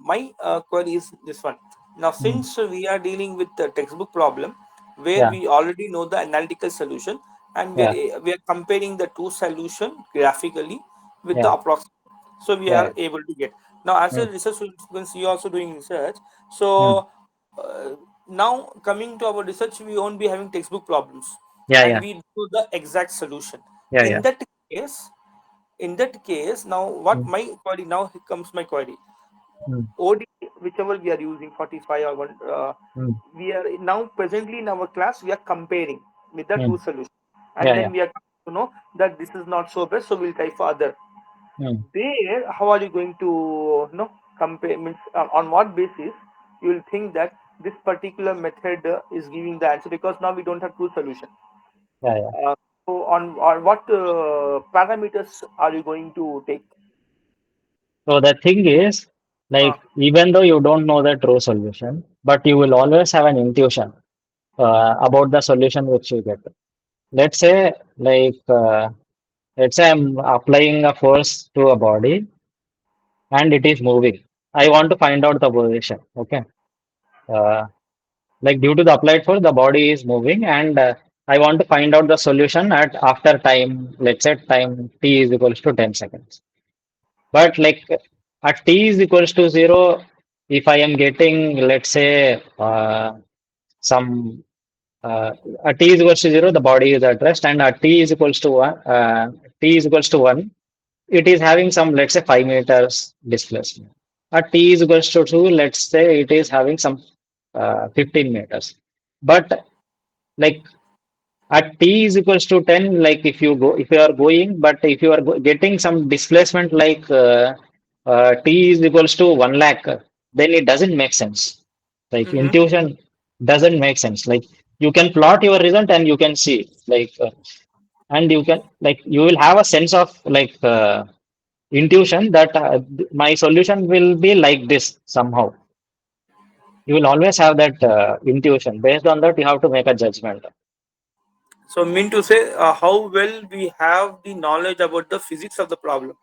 S2: my query is this one. Now,
S1: mm,
S2: since we are dealing with the textbook problem, where
S1: yeah,
S2: we already know the analytical solution, and
S1: yeah,
S2: we are comparing the two solution graphically with the
S1: yeah,
S2: approximate, so we
S1: yeah,
S2: are able to get. Now, as a
S1: mm,
S2: research student, since you also doing research,
S1: mm,
S2: so uh, now coming to our research, we won't be having textbook problems,
S1: Yeah,
S2: and
S1: yeah,
S2: we do the exact solution.
S1: yeah,
S2: In
S1: yeah.
S2: that case, now what
S1: Mm,
S2: my query, now here comes my query.
S1: mm,
S2: OD, whichever we are using, 45 or one,
S1: mm,
S2: we are now presently in our class, we are comparing with the
S1: mm.
S2: two solutions, and
S1: Yeah,
S2: then
S1: yeah.
S2: we are to know that this is not so best, so we'll try for other.
S1: Mm.
S2: There, how are you going to compare? Means on what basis you will think that this particular method is giving the answer? Because now we don't have two solution.
S1: Yeah, yeah.
S2: So on what parameters are you going to take?
S1: So the thing is,
S2: Uh,
S1: like, even though you don't know the true solution, but you will always have an intuition about the solution which you get. Let's say, let's say I'm applying a force to a body and it is moving. I want to find out the position. Okay. Uh, like due to the applied force, the body is moving, and I want to find out the solution at after time. Let's say time t is equals to 10 seconds. But like at t is equals to 0, if I am getting, let's say, some at t is equals to 0, the body is at rest, and at t is equals to 1, t is equals to 1, it is having some, let's say, 5 meters displacement. At t is equals to 2, let's say it is having some 15 meters. But like at t is equals to 10, like if you are going, but if you are getting some displacement like t is equals to 1 lakh, then it doesn't make sense. Like
S2: mm-hmm.
S1: intuition doesn't make sense. Like you can plot your result and you can see, and you can, like, you will have a sense of intuition that my solution will be like this somehow. You will always have that intuition. Based on that, you have to make a judgment.
S2: So mean to say, how well we have the knowledge about the physics of the problem.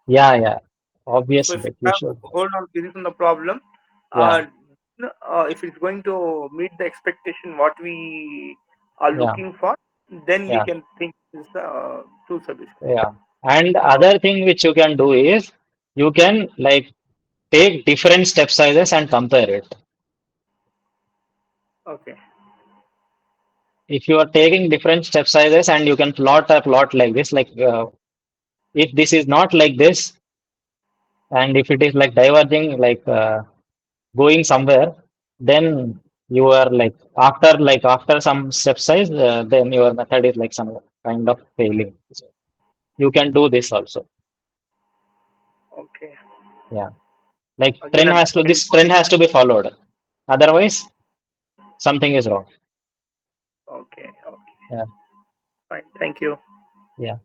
S1: Yeah, yeah.
S2: So
S1: Obviously,
S2: if we
S1: like you
S2: have
S1: should.
S2: hold on physics on the problem,
S1: Yeah,
S2: uh, if it's going to meet the expectation what we are
S1: yeah,
S2: looking for, then we
S1: yeah,
S2: can think this true solution.
S1: yeah. And
S2: Oh,
S1: other thing which you can do is you can like take different step sizes and compare it.
S2: okay.
S1: If you are taking different step sizes and you can plot a plot like this, if this is not like this, and if it is like diverging, going somewhere, then you are like after some step size, then your method is like some kind of failing. So you can do this also.
S2: Okay.
S1: Yeah. Like
S2: Again,
S1: trend
S2: I'm
S1: has to
S2: very
S1: this trend has to be followed. Otherwise, something is wrong.
S2: okay. Okay.
S1: Yeah.
S2: Fine. Thank you.
S1: Yeah.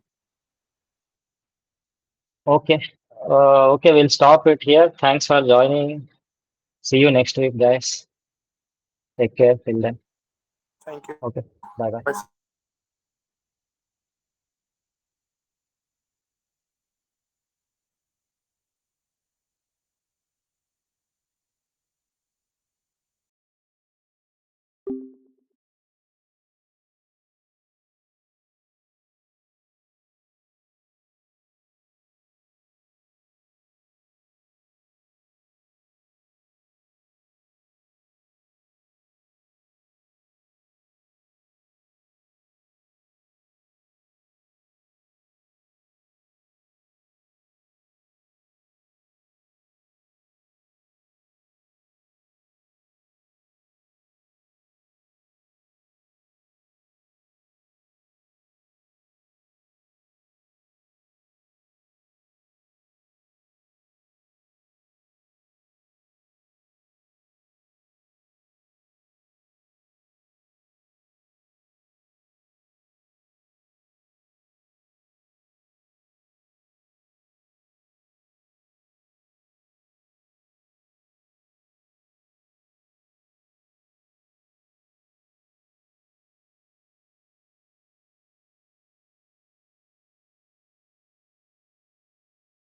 S1: Okay. Okay, we'll stop it here. Thanks for joining. See you next week, guys. Take care till then.
S2: Thank you.
S1: Okay. Bye bye.
S2: Bye.